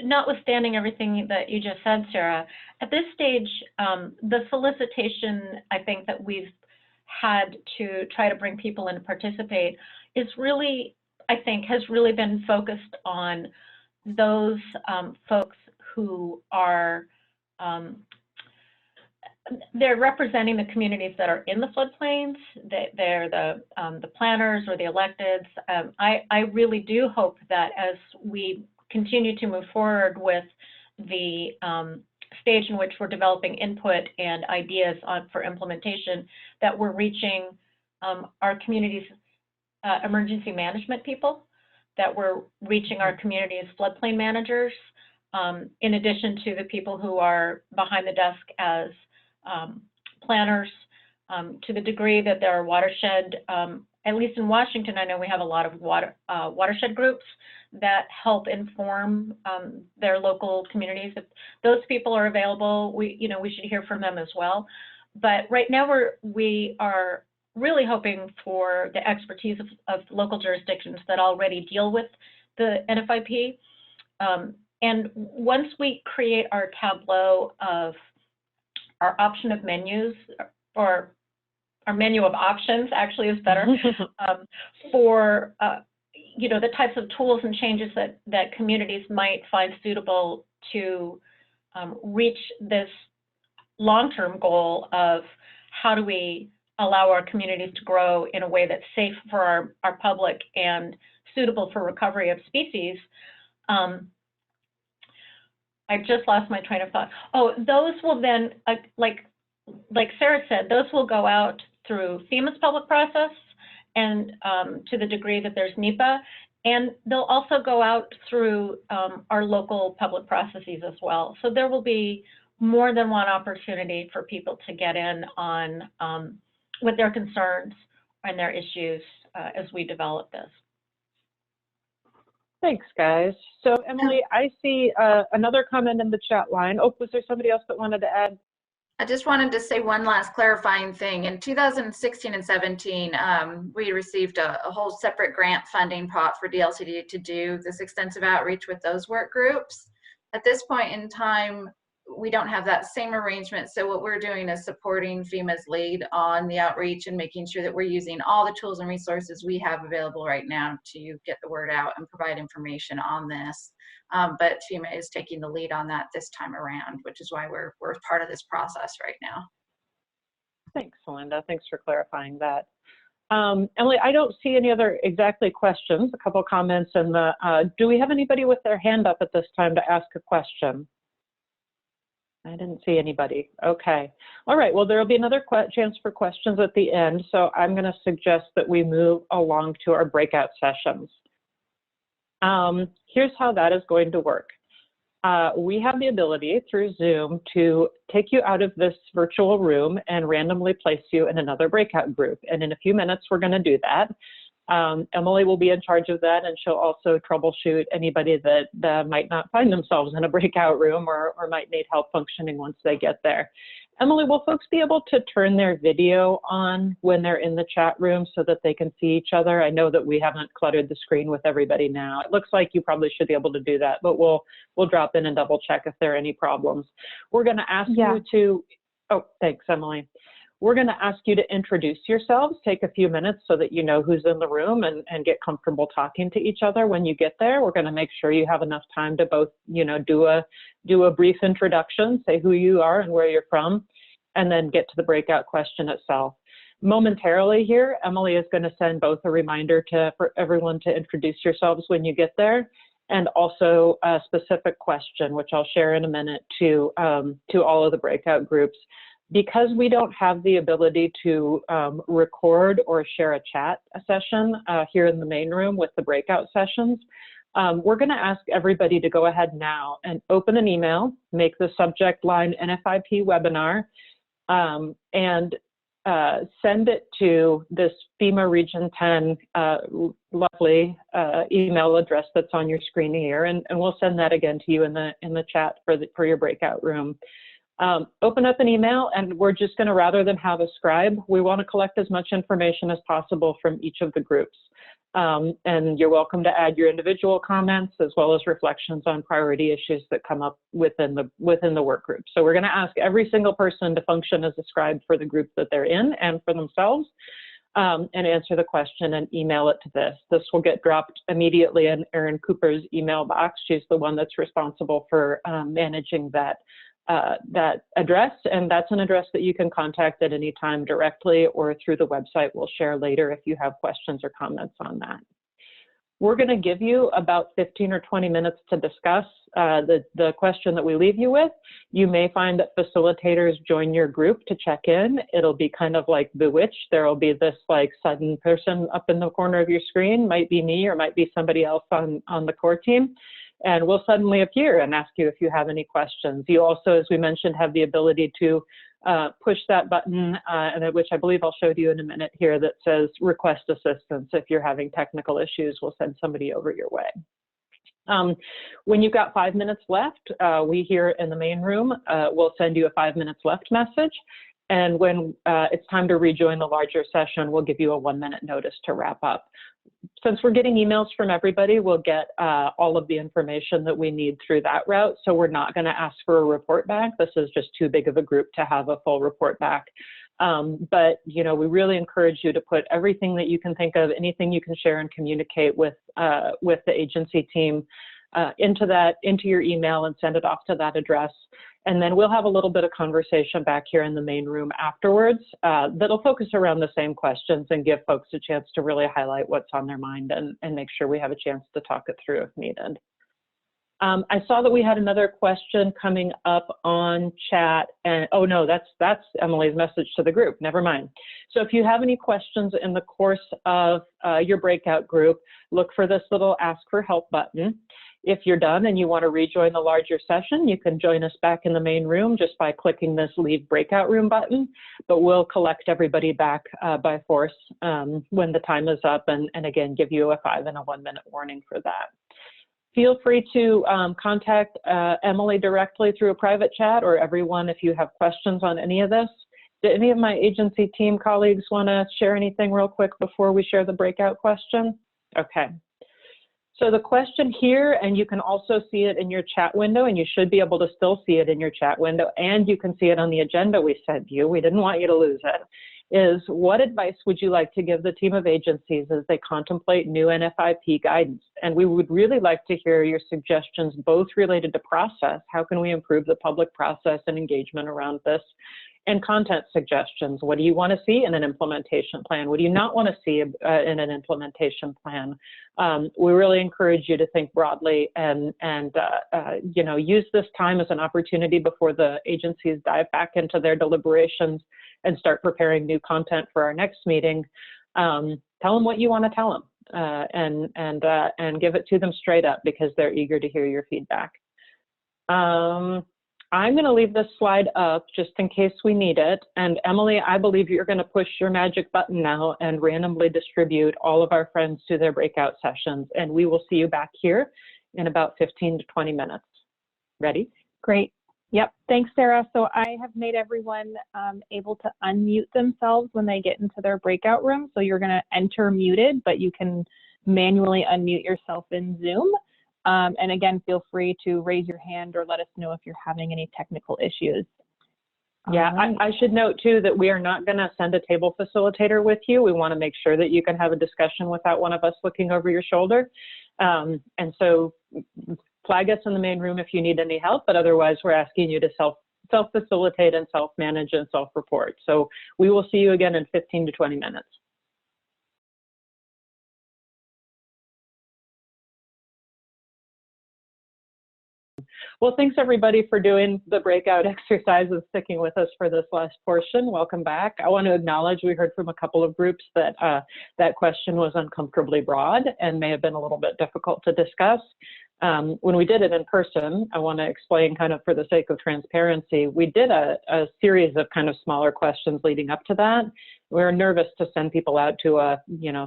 Speaker 3: notwithstanding everything that you just said, Sarah, at this stage, the solicitation, I think, that we've had to try to bring people in to participate is really, I think, has really been focused on those folks who are, they're representing the communities that are in the floodplains. They're the planners or the electeds. I really do hope that as we continue to move forward with the stage in which we're developing input and ideas for implementation, that we're reaching our communities' emergency management people, that we're reaching our community's floodplain managers, in addition to the people who are behind the desk as planners, to the degree that there are watershed, at least in Washington, I know we have a lot of watershed groups that help inform their local communities. If those people are available, we should hear from them as well. But right now we are really hoping for the expertise of local jurisdictions that already deal with the NFIP. And once we create our tableau of our option of menus, or our menu of options actually is better, for the types of tools and changes that communities might find suitable to reach this long-term goal of how do we allow our communities to grow in a way that's safe for our public and suitable for recovery of species. I just lost my train of thought. Oh, those will then, like Sarah said, those will go out through FEMA's public process and to the degree that there's NEPA, and they'll also go out through our local public processes as well. So there will be more than one opportunity for people to get in on with their concerns and their issues as we develop this.
Speaker 1: Thanks, guys. So Emily, I see another comment in the chat line. Oh, was there somebody else that wanted to add?
Speaker 4: I just wanted to say one last clarifying thing. In 2016 and 17, we received a whole separate grant funding pot for DLCD to do this extensive outreach with those work groups. At this point in time, we don't have that same arrangement. So what we're doing is supporting FEMA's lead on the outreach and making sure that we're using all the tools and resources we have available right now to get the word out and provide information on this. But FEMA is taking the lead on that this time around, which is why we're part of this process right now.
Speaker 1: Thanks, Melinda. Thanks for clarifying that. Emily, I don't see any other exactly questions, a couple comments in the, do we have anybody with their hand up at this time to ask a question? I didn't see anybody. Okay. All right. Well, there will be another chance for questions at the end. So I'm going to suggest that we move along to our breakout sessions. Here's how that is going to work. We have the ability through Zoom to take you out of this virtual room and randomly place you in another breakout group. And in a few minutes, we're going to do that. Emily will be in charge of that, and she'll also troubleshoot anybody that might not find themselves in a breakout room or might need help functioning once they get there. Emily, will folks be able to turn their video on when they're in the chat room so that they can see each other? I know that we haven't cluttered the screen with everybody now. It looks like you probably should be able to do that, but we'll drop in and double check if there are any problems. We're going to ask you to, oh, thanks, Emily. We're going to ask you to introduce yourselves, take a few minutes so that you know who's in the room and get comfortable talking to each other when you get there. We're going to make sure you have enough time to both, do a brief introduction, say who you are and where you're from, and then get to the breakout question itself. Momentarily here, Emily is going to send both a reminder for everyone to introduce yourselves when you get there, and also a specific question, which I'll share in a minute to all of the breakout groups. Because we don't have the ability to record or share a chat session here in the main room with the breakout sessions, we're going to ask everybody to go ahead now and open an email, make the subject line NFIP webinar, and send it to this FEMA Region 10 lovely email address that's on your screen here, and we'll send that again to you in the chat for your breakout room. Open up an email, and we're just going to, rather than have a scribe, we want to collect as much information as possible from each of the groups. And you're welcome to add your individual comments as well as reflections on priority issues that come up within the work group. So we're going to ask every single person to function as a scribe for the group that they're in and for themselves, and answer the question and email it to this. This will get dropped immediately in Erin Cooper's email box. She's the one that's responsible for managing that address, and that's an address that you can contact at any time directly or through the website we'll share later if you have questions or comments on that. We're going to give you about 15 or 20 minutes to discuss the question that we leave you with. You may find that facilitators join your group to check in. It'll be kind of like Bewitched. There will be this like sudden person up in the corner of your screen, might be me or might be somebody else on the core team. And we'll suddenly appear and ask you if you have any questions. You also, as we mentioned, have the ability to push that button, which I believe I'll show you in a minute here, that says request assistance. If you're having technical issues, we'll send somebody over your way. When you've got 5 minutes left, we here in the main room will send you a 5 minutes left message. And when it's time to rejoin the larger session, we'll give you a 1 minute notice to wrap up. Since we're getting emails from everybody, we'll get all of the information that we need through that route. So we're not going to ask for a report back. This is just too big of a group to have a full report back. But we really encourage you to put everything that you can think of, anything you can share and communicate with the agency team into your email and send it off to that address. And then we'll have a little bit of conversation back here in the main room afterwards that'll focus around the same questions and give folks a chance to really highlight what's on their mind and make sure we have a chance to talk it through if needed. I saw that we had another question coming up on chat, and oh no, that's Emily's message to the group, never mind. So if you have any questions in the course of your breakout group, look for this little ask for help button. If you're done and you want to rejoin the larger session, you can join us back in the main room just by clicking this leave breakout room button, but we'll collect everybody back by force when the time is up, and again, give you a 5 and a 1 minute warning for that. Feel free to contact Emily directly through a private chat, or everyone if you have questions on any of this. Do any of my agency team colleagues want to share anything real quick before we share the breakout question? Okay. So the question here, and you can also see it in your chat window, and you should be able to still see it in your chat window, and you can see it on the agenda we sent you. We didn't want you to lose it. Is what advice would you like to give the team of agencies as they contemplate new NFIP guidance? And we would really like to hear your suggestions, both related to process, how can we improve the public process and engagement around this, and content suggestions. What do you want to see in an implementation plan? What do you not want to see in an implementation plan? We really encourage you to think broadly and use this time as an opportunity before the agencies dive back into their deliberations and start preparing new content for our next meeting. Tell them what you want to tell them and give it to them straight up, because they're eager to hear your feedback. I'm going to leave this slide up just in case we need it. And Emily, I believe you're going to push your magic button now and randomly distribute all of our friends to their breakout sessions. And we will see you back here in about 15 to 20 minutes. Ready?
Speaker 5: Great. Yep, thanks, Sarah. So I have made everyone able to unmute themselves when they get into their breakout room. So you're going to enter muted, but you can manually unmute yourself in Zoom. And again, feel free to raise your hand or let us know if you're having any technical issues.
Speaker 1: Yeah,
Speaker 5: Right.
Speaker 1: I should note too that we are not going to send a table facilitator with you. We want to make sure that you can have a discussion without one of us looking over your shoulder. And so flag us in the main room if you need any help, but otherwise we're asking you to self-facilitate and self-manage and self-report. So we will see you again in 15 to 20 minutes. Well, thanks everybody for doing the breakout exercise and sticking with us for this last portion. Welcome back. I want to acknowledge we heard from a couple of groups that that question was uncomfortably broad and may have been a little bit difficult to discuss. When we did it in person, I want to explain kind of for the sake of transparency, we did a series of kind of smaller questions leading up to that. We were nervous to send people out to a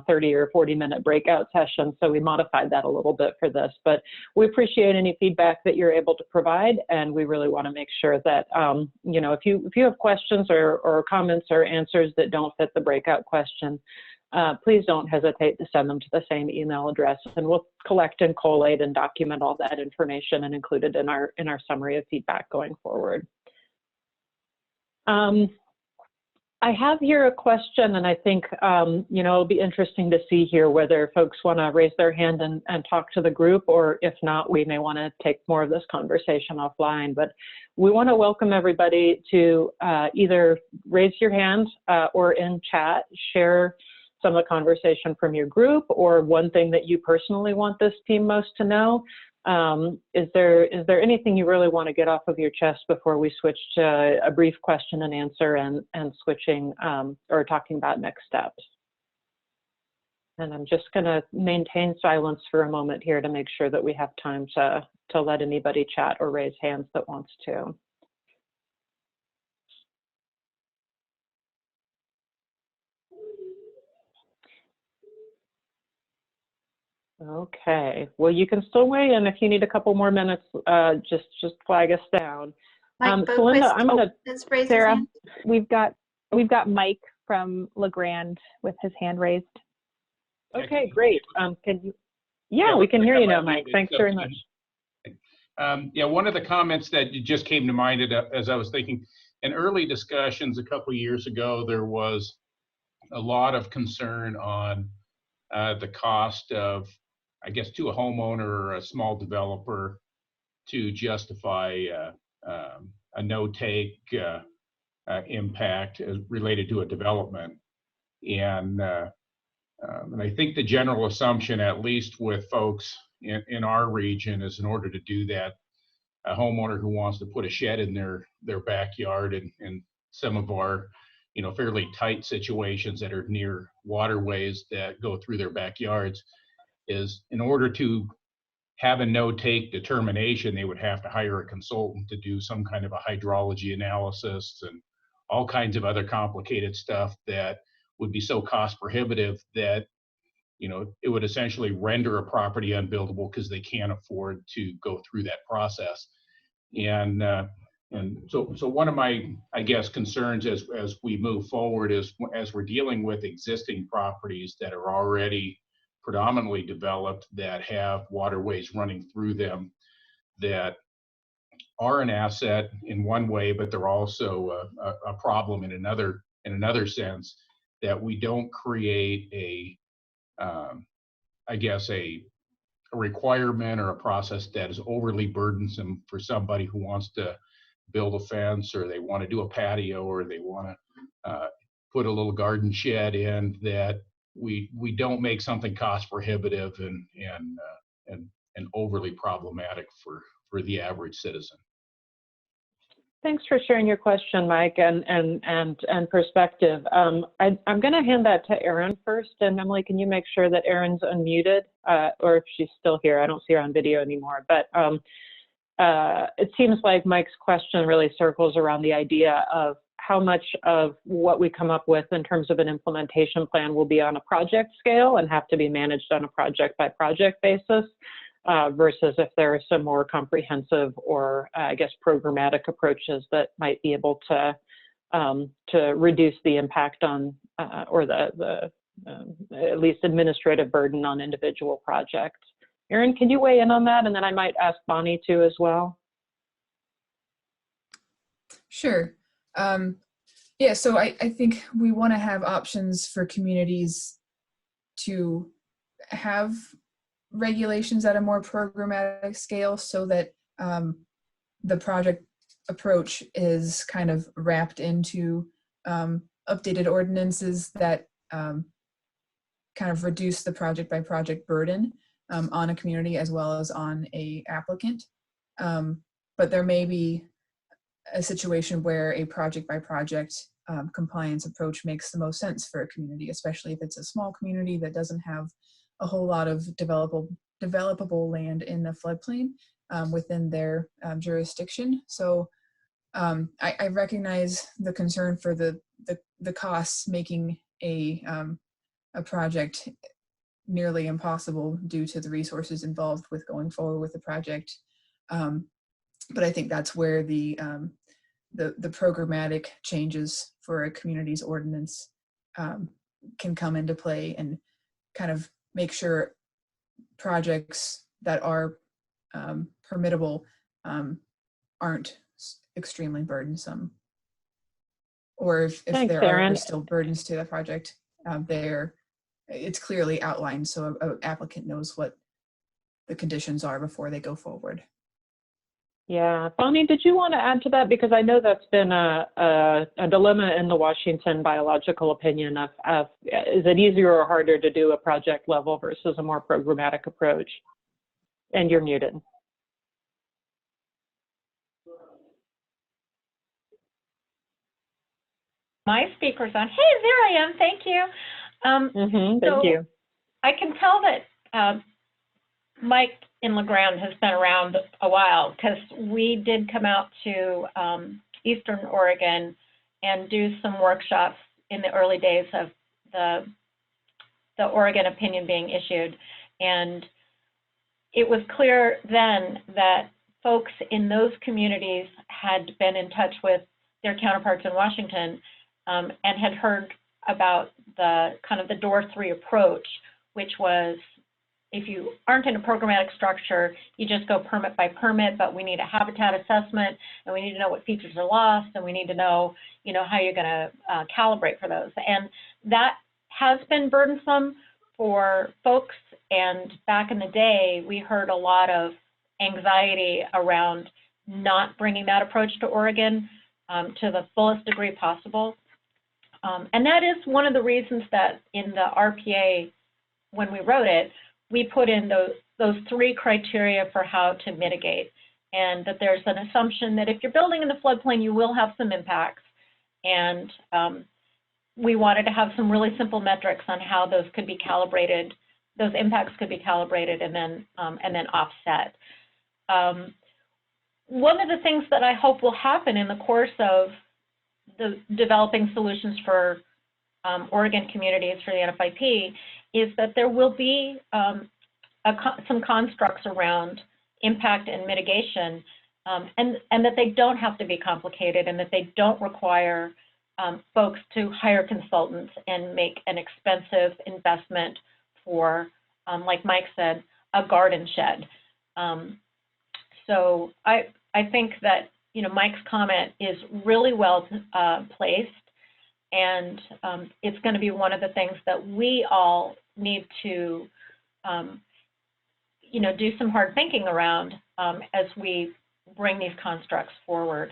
Speaker 1: 30 or 40 minute breakout session, so we modified that a little bit for this. But we appreciate any feedback that you're able to provide, and we really want to make sure that if you have questions or comments or answers that don't fit the breakout question, please don't hesitate to send them to the same email address, and we'll collect and collate and document all that information and include it in our summary of feedback going forward. I have here a question, and I think it'll be interesting to see here whether folks want to raise their hand and talk to the group, or if not, we may want to take more of this conversation offline. But we want to welcome everybody to either raise your hand or in chat share some of the conversation from your group, or one thing that you personally want this team most to know. Is there anything you really want to get off of your chest before we switch to a brief question and answer and switching or talking about next steps? And I'm just going to maintain silence for a moment here to make sure that we have time to let anybody chat or raise hands that wants to. Okay, well, you can still weigh in if you need a couple more minutes. Just flag us down. So Linda, I'm going to
Speaker 5: Sarah. We've got Mike from LeGrand with his hand raised.
Speaker 1: Okay, great. Can you? Yeah, we can hear you now, Mike. Thanks very much.
Speaker 6: Yeah, one of the comments that just came to mind as I was thinking, in early discussions a couple of years ago, there was a lot of concern on the cost of, I guess, to a homeowner or a small developer to justify a no-take impact related to a development. And I think the general assumption, at least with folks in our region, is in order to do that, a homeowner who wants to put a shed in their backyard and some of our fairly tight situations that are near waterways that go through their backyards, is in order to have a no-take determination, they would have to hire a consultant to do some kind of a hydrology analysis and all kinds of other complicated stuff that would be so cost prohibitive that it would essentially render a property unbuildable because they can't afford to go through that process. And so one of my, I guess, concerns as we move forward is, as we're dealing with existing properties that are already predominantly developed, that have waterways running through them, that are an asset in one way, but they're also a problem in another sense, that we don't create I guess a requirement or a process that is overly burdensome for somebody who wants to build a fence, or they want to do a patio, or they want to put a little garden shed in, that we don't make something cost prohibitive and overly problematic for the average citizen.
Speaker 1: Thanks for sharing your question, Mike, and perspective. I'm going to hand that to Erin first, and Emily, can you make sure that Erin's unmuted, or if she's still here? I don't see her on video anymore, but it seems like Mike's question really circles around the idea of how much of what we come up with in terms of an implementation plan will be on a project scale and have to be managed on a project by project basis versus if there are some more comprehensive or I guess programmatic approaches that might be able to reduce the impact on or the at least administrative burden on individual projects. Erin, can you weigh in on that? And then I might ask Bonnie too as well.
Speaker 2: Sure. Yeah, so I think we want to have options for communities to have regulations at a more programmatic scale so that the project approach is kind of wrapped into updated ordinances that kind of reduce the project by project burden on a community as well as on a applicant. But there may be a situation where a project by project compliance approach makes the most sense for a community, especially if it's a small community that doesn't have a whole lot of developable land in the floodplain within their jurisdiction. So I recognize the concern for the costs making a project nearly impossible due to the resources involved with going forward with the project. But I think that's where the programmatic changes for a community's ordinance can come into play and kind of make sure projects that are permittable aren't extremely burdensome. Or if
Speaker 1: Thanks,
Speaker 2: there
Speaker 1: Erin.
Speaker 2: are still burdens to that project, it's clearly outlined so an applicant knows what the conditions are before they go forward.
Speaker 1: Yeah, Bonnie, did you want to add to that? Because I know that's been a dilemma in the Washington biological opinion of is it easier or harder to do a project level versus a more programmatic approach? And you're muted.
Speaker 3: My speaker's on. Hey, there I am. Thank you.
Speaker 1: Thank you.
Speaker 3: I can tell that Mike in LeGrand has been around a while because we did come out to Eastern Oregon and do some workshops in the early days of the Oregon opinion being issued. And it was clear then that folks in those communities had been in touch with their counterparts in Washington and had heard about the kind of the door 3 approach, which was if you aren't in a programmatic structure, you just go permit by permit, but we need a habitat assessment and we need to know what features are lost and we need to know, how you're going to calibrate for those. And that has been burdensome for folks. And back in the day, we heard a lot of anxiety around not bringing that approach to Oregon to the fullest degree possible. And that is one of the reasons that in the RPA, when we wrote it, we put in those 3 criteria for how to mitigate, and that there's an assumption that if you're building in the floodplain, you will have some impacts. And we wanted to have some really simple metrics on how those could be calibrated, those impacts could be calibrated and then offset. One of the things that I hope will happen in the course of the developing solutions for Oregon communities for the NFIP is that there will be some constructs around impact and mitigation, and that they don't have to be complicated and that they don't require folks to hire consultants and make an expensive investment for, like Mike said, a garden shed. So I think that Mike's comment is really well placed. And it's going to be one of the things that we all need to, do some hard thinking around as we bring these constructs forward.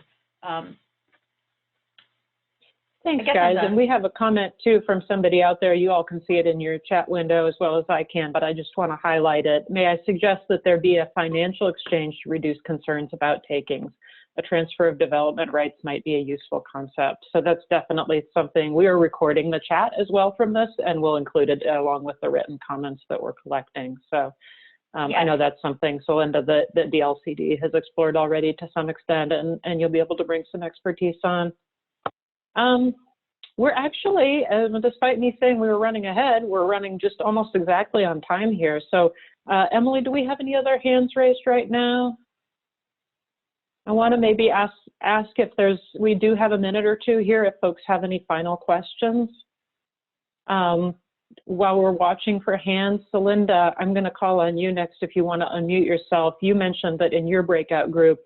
Speaker 1: Thanks, guys. And we have a comment too from somebody out there. You all can see it in your chat window as well as I can, but I just want to highlight it. May I suggest that there be a financial exchange to reduce concerns about takings? A transfer of development rights might be a useful concept. So that's definitely something. We are recording the chat as well from this, and we'll include it along with the written comments that we're collecting. So I know that's something, so Linda, the DLCD has explored already to some extent, and you'll be able to bring some expertise on. We're actually, despite me saying we were running ahead, we're running just almost exactly on time here. So Emily, do we have any other hands raised right now? I want to maybe ask if we do have a minute or two here if folks have any final questions. While we're watching for hands, Celinda, I'm going to call on you next if you want to unmute yourself. You mentioned that in your breakout group,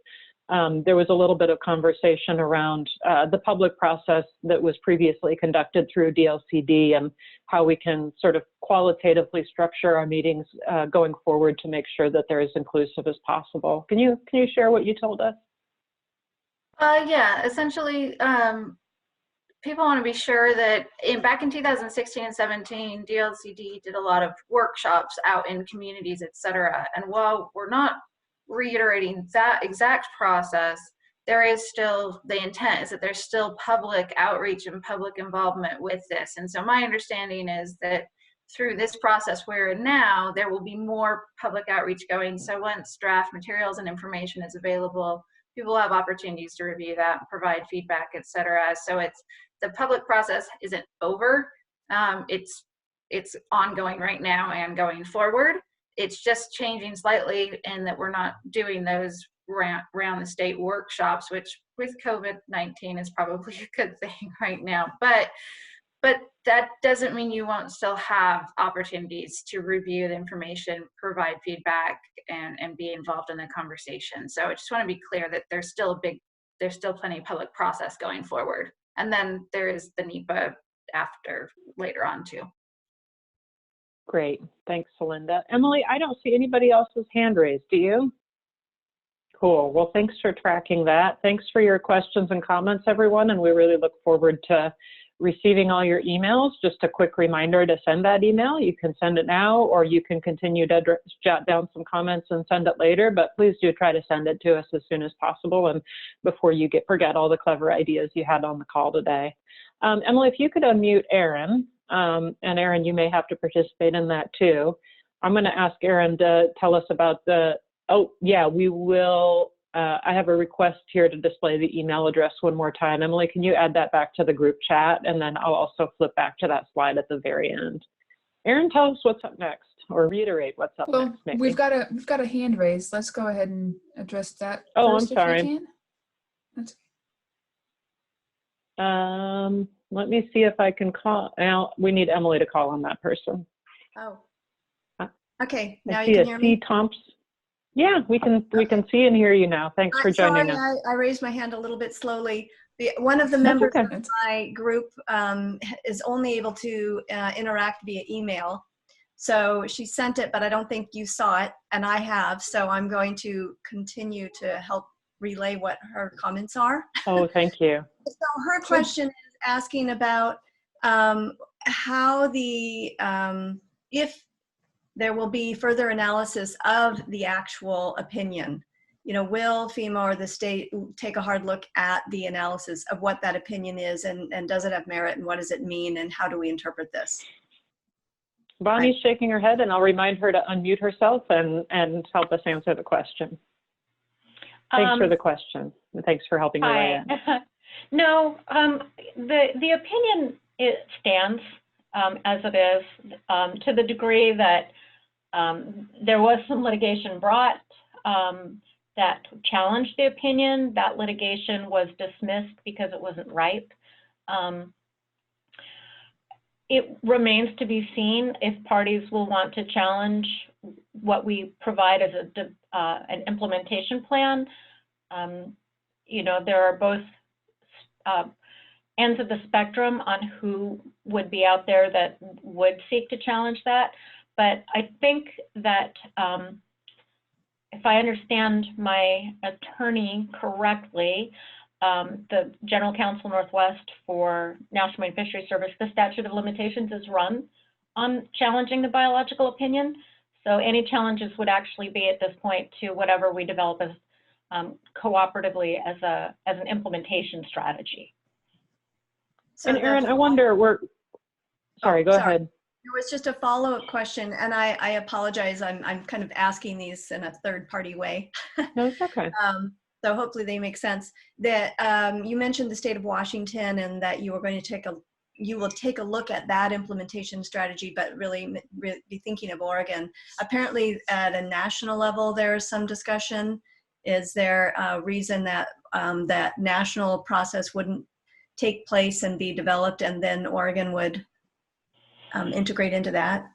Speaker 1: there was a little bit of conversation around the public process that was previously conducted through DLCD and how we can sort of qualitatively structure our meetings going forward to make sure that they're as inclusive as possible. Can you share what you told us?
Speaker 4: Yeah, essentially, people want to be sure that back in 2016 and 17, DLCD did a lot of workshops out in communities, et cetera. And while we're not reiterating that exact process, there is still, the intent is that there's still public outreach and public involvement with this. And so my understanding is that through this process we're in now, there will be more public outreach going. So once draft materials and information is available, people have opportunities to review that, provide feedback, et cetera. So the public process isn't over. It's ongoing right now and going forward. It's just changing slightly in that we're not doing those around the state workshops, which with COVID-19 is probably a good thing right now. But that doesn't mean you won't still have opportunities to review the information, provide feedback, and be involved in the conversation. So I just want to be clear that there's still plenty of public process going forward. And then there is the NEPA later on too.
Speaker 1: Great, thanks, Celinda. Emily, I don't see anybody else's hand raised, do you? Cool, well, thanks for tracking that. Thanks for your questions and comments, everyone, and we really look forward to receiving all your emails. Just a quick reminder to send that email. You can send it now, or you can continue to jot down some comments and send it later, but please do try to send it to us as soon as possible and before you forget all the clever ideas you had on the call today. Emily, if you could unmute Aaron, and Aaron, you may have to participate in that too. I'm going to ask Aaron to tell us about we will. I have a request here to display the email address one more time. Emily, can you add that back to the group chat? And then I'll also flip back to that slide at the very end. Aaron, tell us what's up next, or reiterate what's up next. Maybe.
Speaker 2: We've got a hand raised. Let's go ahead and address that.
Speaker 1: Oh,
Speaker 2: first,
Speaker 1: I'm sorry.
Speaker 2: If we can. That's okay.
Speaker 1: Let me see if I can call. Now we need Emily to call on that person.
Speaker 7: Oh. Okay. Now
Speaker 1: I
Speaker 7: you
Speaker 1: see
Speaker 7: can hear me.
Speaker 1: Thompson. Yeah, we can see and hear you now. Thanks for joining us.
Speaker 7: I raised my hand a little bit slowly. One of the members
Speaker 1: okay.
Speaker 7: of my group is only able to interact via email. So she sent it, but I don't think you saw it, and I have. So I'm going to continue to help relay what her comments are.
Speaker 1: Oh, thank you.
Speaker 7: So her question is asking about how if there will be further analysis of the actual opinion. You know, will FEMA or the state take a hard look at the analysis of what that opinion is, and does it have merit, and what does it mean, and how do we interpret this?
Speaker 1: Bonnie's shaking her head, and I'll remind her to unmute herself and help us answer the question. Thanks for the question, and thanks for helping me weigh in.
Speaker 3: No, the opinion, it stands as it is, to the degree that there was some litigation brought that challenged the opinion. That litigation was dismissed because it wasn't ripe. It remains to be seen if parties will want to challenge what we provide as an implementation plan. You know, there are both ends of the spectrum on who would be out there that would seek to challenge that. But I think that if I understand my attorney correctly, the General Counsel Northwest for National Marine Fisheries Service, the statute of limitations is run on challenging the biological opinion. So any challenges would actually be at this point to whatever we develop as cooperatively as an implementation strategy.
Speaker 7: So
Speaker 1: and Aaron, I wonder, sorry, go ahead.
Speaker 7: There was just a follow-up question, and I apologize. I'm kind of asking these in a third-party way.
Speaker 1: No, it's okay.
Speaker 7: So hopefully they make sense. That you mentioned the state of Washington, and that you were going to take you will take a look at that implementation strategy, but really be thinking of Oregon. Apparently at a national level, there is some discussion. Is there a reason that that national process wouldn't take place and be developed and then Oregon would integrate into that?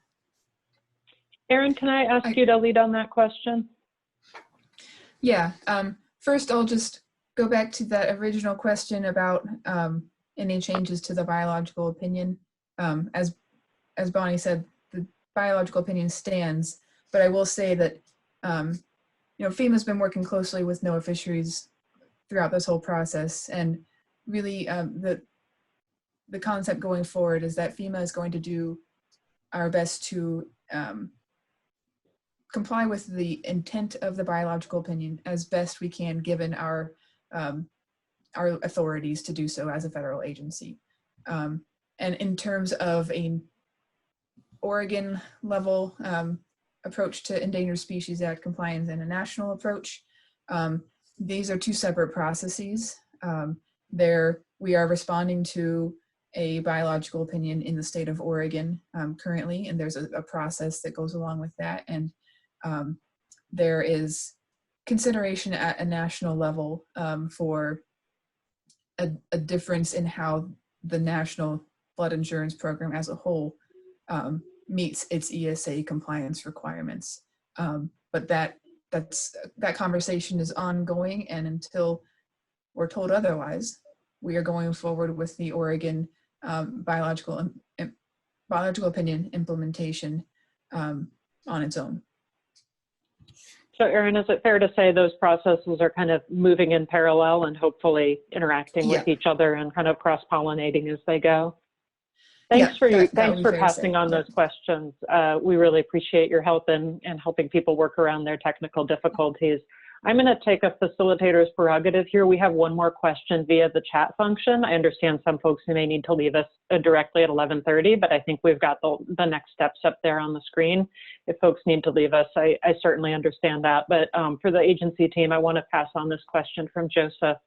Speaker 1: Erin, can I ask you to lead on that question?
Speaker 2: Yeah, first I'll just go back to that original question about any changes to the biological opinion. As Bonnie said, the biological opinion stands, but I will say that FEMA's been working closely with NOAA Fisheries throughout this whole process, and really the concept going forward is that FEMA is going to do our best to comply with the intent of the biological opinion as best we can, given our authorities to do so as a federal agency. And in terms of a Oregon level approach to Endangered Species Act compliance and a national approach, these are two separate processes. We are responding to a biological opinion in the state of Oregon currently, and there's a process that goes along with that. And there is consideration at a national level for a difference in how the National Flood Insurance Program as a whole meets its ESA compliance requirements. But that conversation is ongoing, and until we're told otherwise, we are going forward with the Oregon biological opinion implementation on its own.
Speaker 1: So Erin, is it fair to say those processes are kind of moving in parallel and hopefully interacting with each other and kind of cross-pollinating as they go? Thanks for passing on those questions. We really appreciate your help in helping people work around their technical difficulties. I'm going to take a facilitator's prerogative here. We have one more question via the chat function. I understand some folks who may need to leave us directly at 11:30, but I think we've got the next steps up there on the screen. If folks need to leave us, I certainly understand that. But for the agency team, I want to pass on this question from Joseph.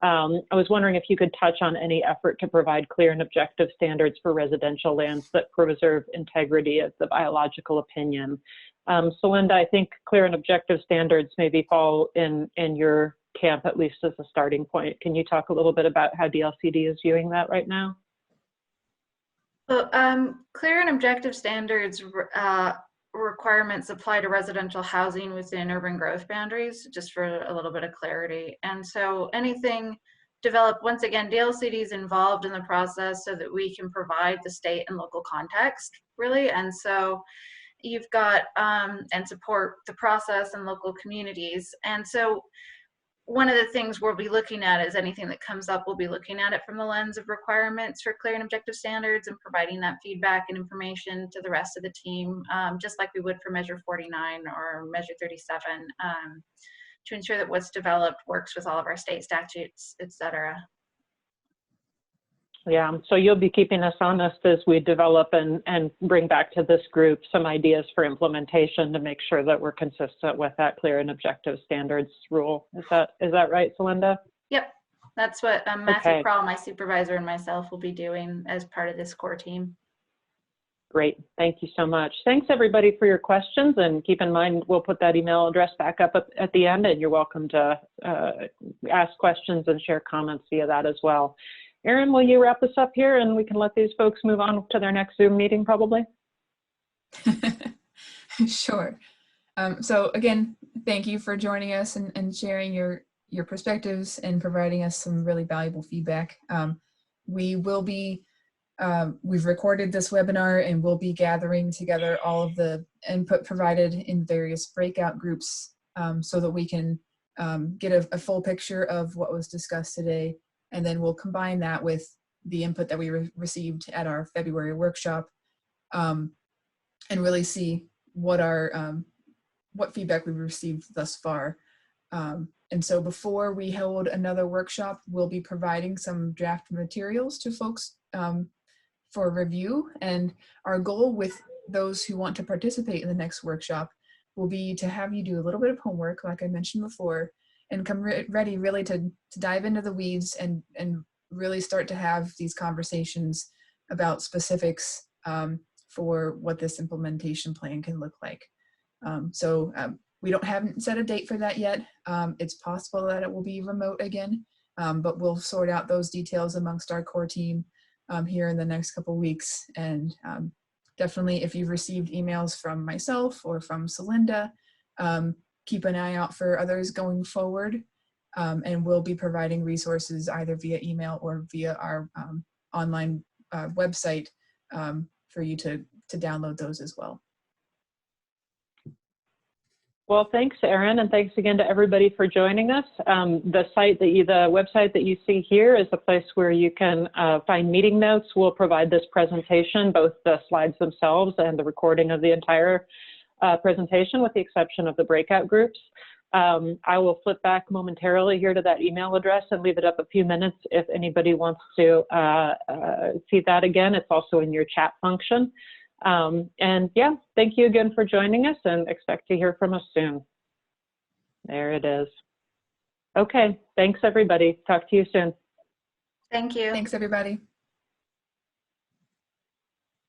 Speaker 1: I was wondering if you could touch on any effort to provide clear and objective standards for residential lands that preserve integrity of the biological opinion. So Linda, I think clear and objective standards maybe fall in your camp, at least as a starting point. Can you talk a little bit about how DLCD is viewing that right now?
Speaker 4: Well, clear and objective standards requirements apply to residential housing within urban growth boundaries, just for a little bit of clarity. And so anything developed, once again, DLCD is involved in the process so that we can provide the state and local context, really. And so you've got, and support the process and local communities. And so one of the things we'll be looking at is anything that comes up, we'll be looking at it from the lens of requirements for clear and objective standards and providing that feedback and information to the rest of the team, just like we would for Measure 49 or Measure 37, to ensure that what's developed works with all of our state statutes, et cetera.
Speaker 1: Yeah, so you'll be keeping us honest as we develop and bring back to this group some ideas for implementation to make sure that we're consistent with that clear and objective standards rule. Is that right, Celinda?
Speaker 4: Yep, that's what Matthew Kroll, my supervisor, and myself will be doing as part of this core team.
Speaker 1: Great, thank you so much. Thanks everybody for your questions, and keep in mind we'll put that email address back up at the end, and you're welcome to ask questions and share comments via that as well. Erin, will you wrap this up here and we can let these folks move on to their next Zoom meeting probably?
Speaker 2: Sure. So again, thank you for joining us and sharing your perspectives and providing us some really valuable feedback. We've recorded this webinar and we'll be gathering together all of the input provided in various breakout groups so that we can get a full picture of what was discussed today. And then we'll combine that with the input that we received at our February workshop and really see what feedback we've received thus far. And so before we hold another workshop, we'll be providing some draft materials to folks for review. And our goal with those who want to participate in the next workshop will be to have you do a little bit of homework, like I mentioned before, and come ready really to dive into the weeds and really start to have these conversations about specifics for what this implementation plan can look like. We haven't set a date for that yet. It's possible that it will be remote again, but we'll sort out those details amongst our core team here in the next couple weeks. And definitely, if you've received emails from myself or from Celinda, keep an eye out for others going forward. And we'll be providing resources either via email or via our online website for you to download those as well.
Speaker 1: Well, thanks, Erin, and thanks again to everybody for joining us. The website that you see here is a place where you can find meeting notes. We'll provide this presentation, both the slides themselves and the recording of the entire presentation, with the exception of the breakout groups. I will flip back momentarily here to that email address and leave it up a few minutes if anybody wants to see that again. It's also in your chat function. And yeah, thank you again for joining us, and expect to hear from us soon. There it is. Okay, thanks everybody. Talk to you soon.
Speaker 4: Thank you.
Speaker 2: Thanks, everybody.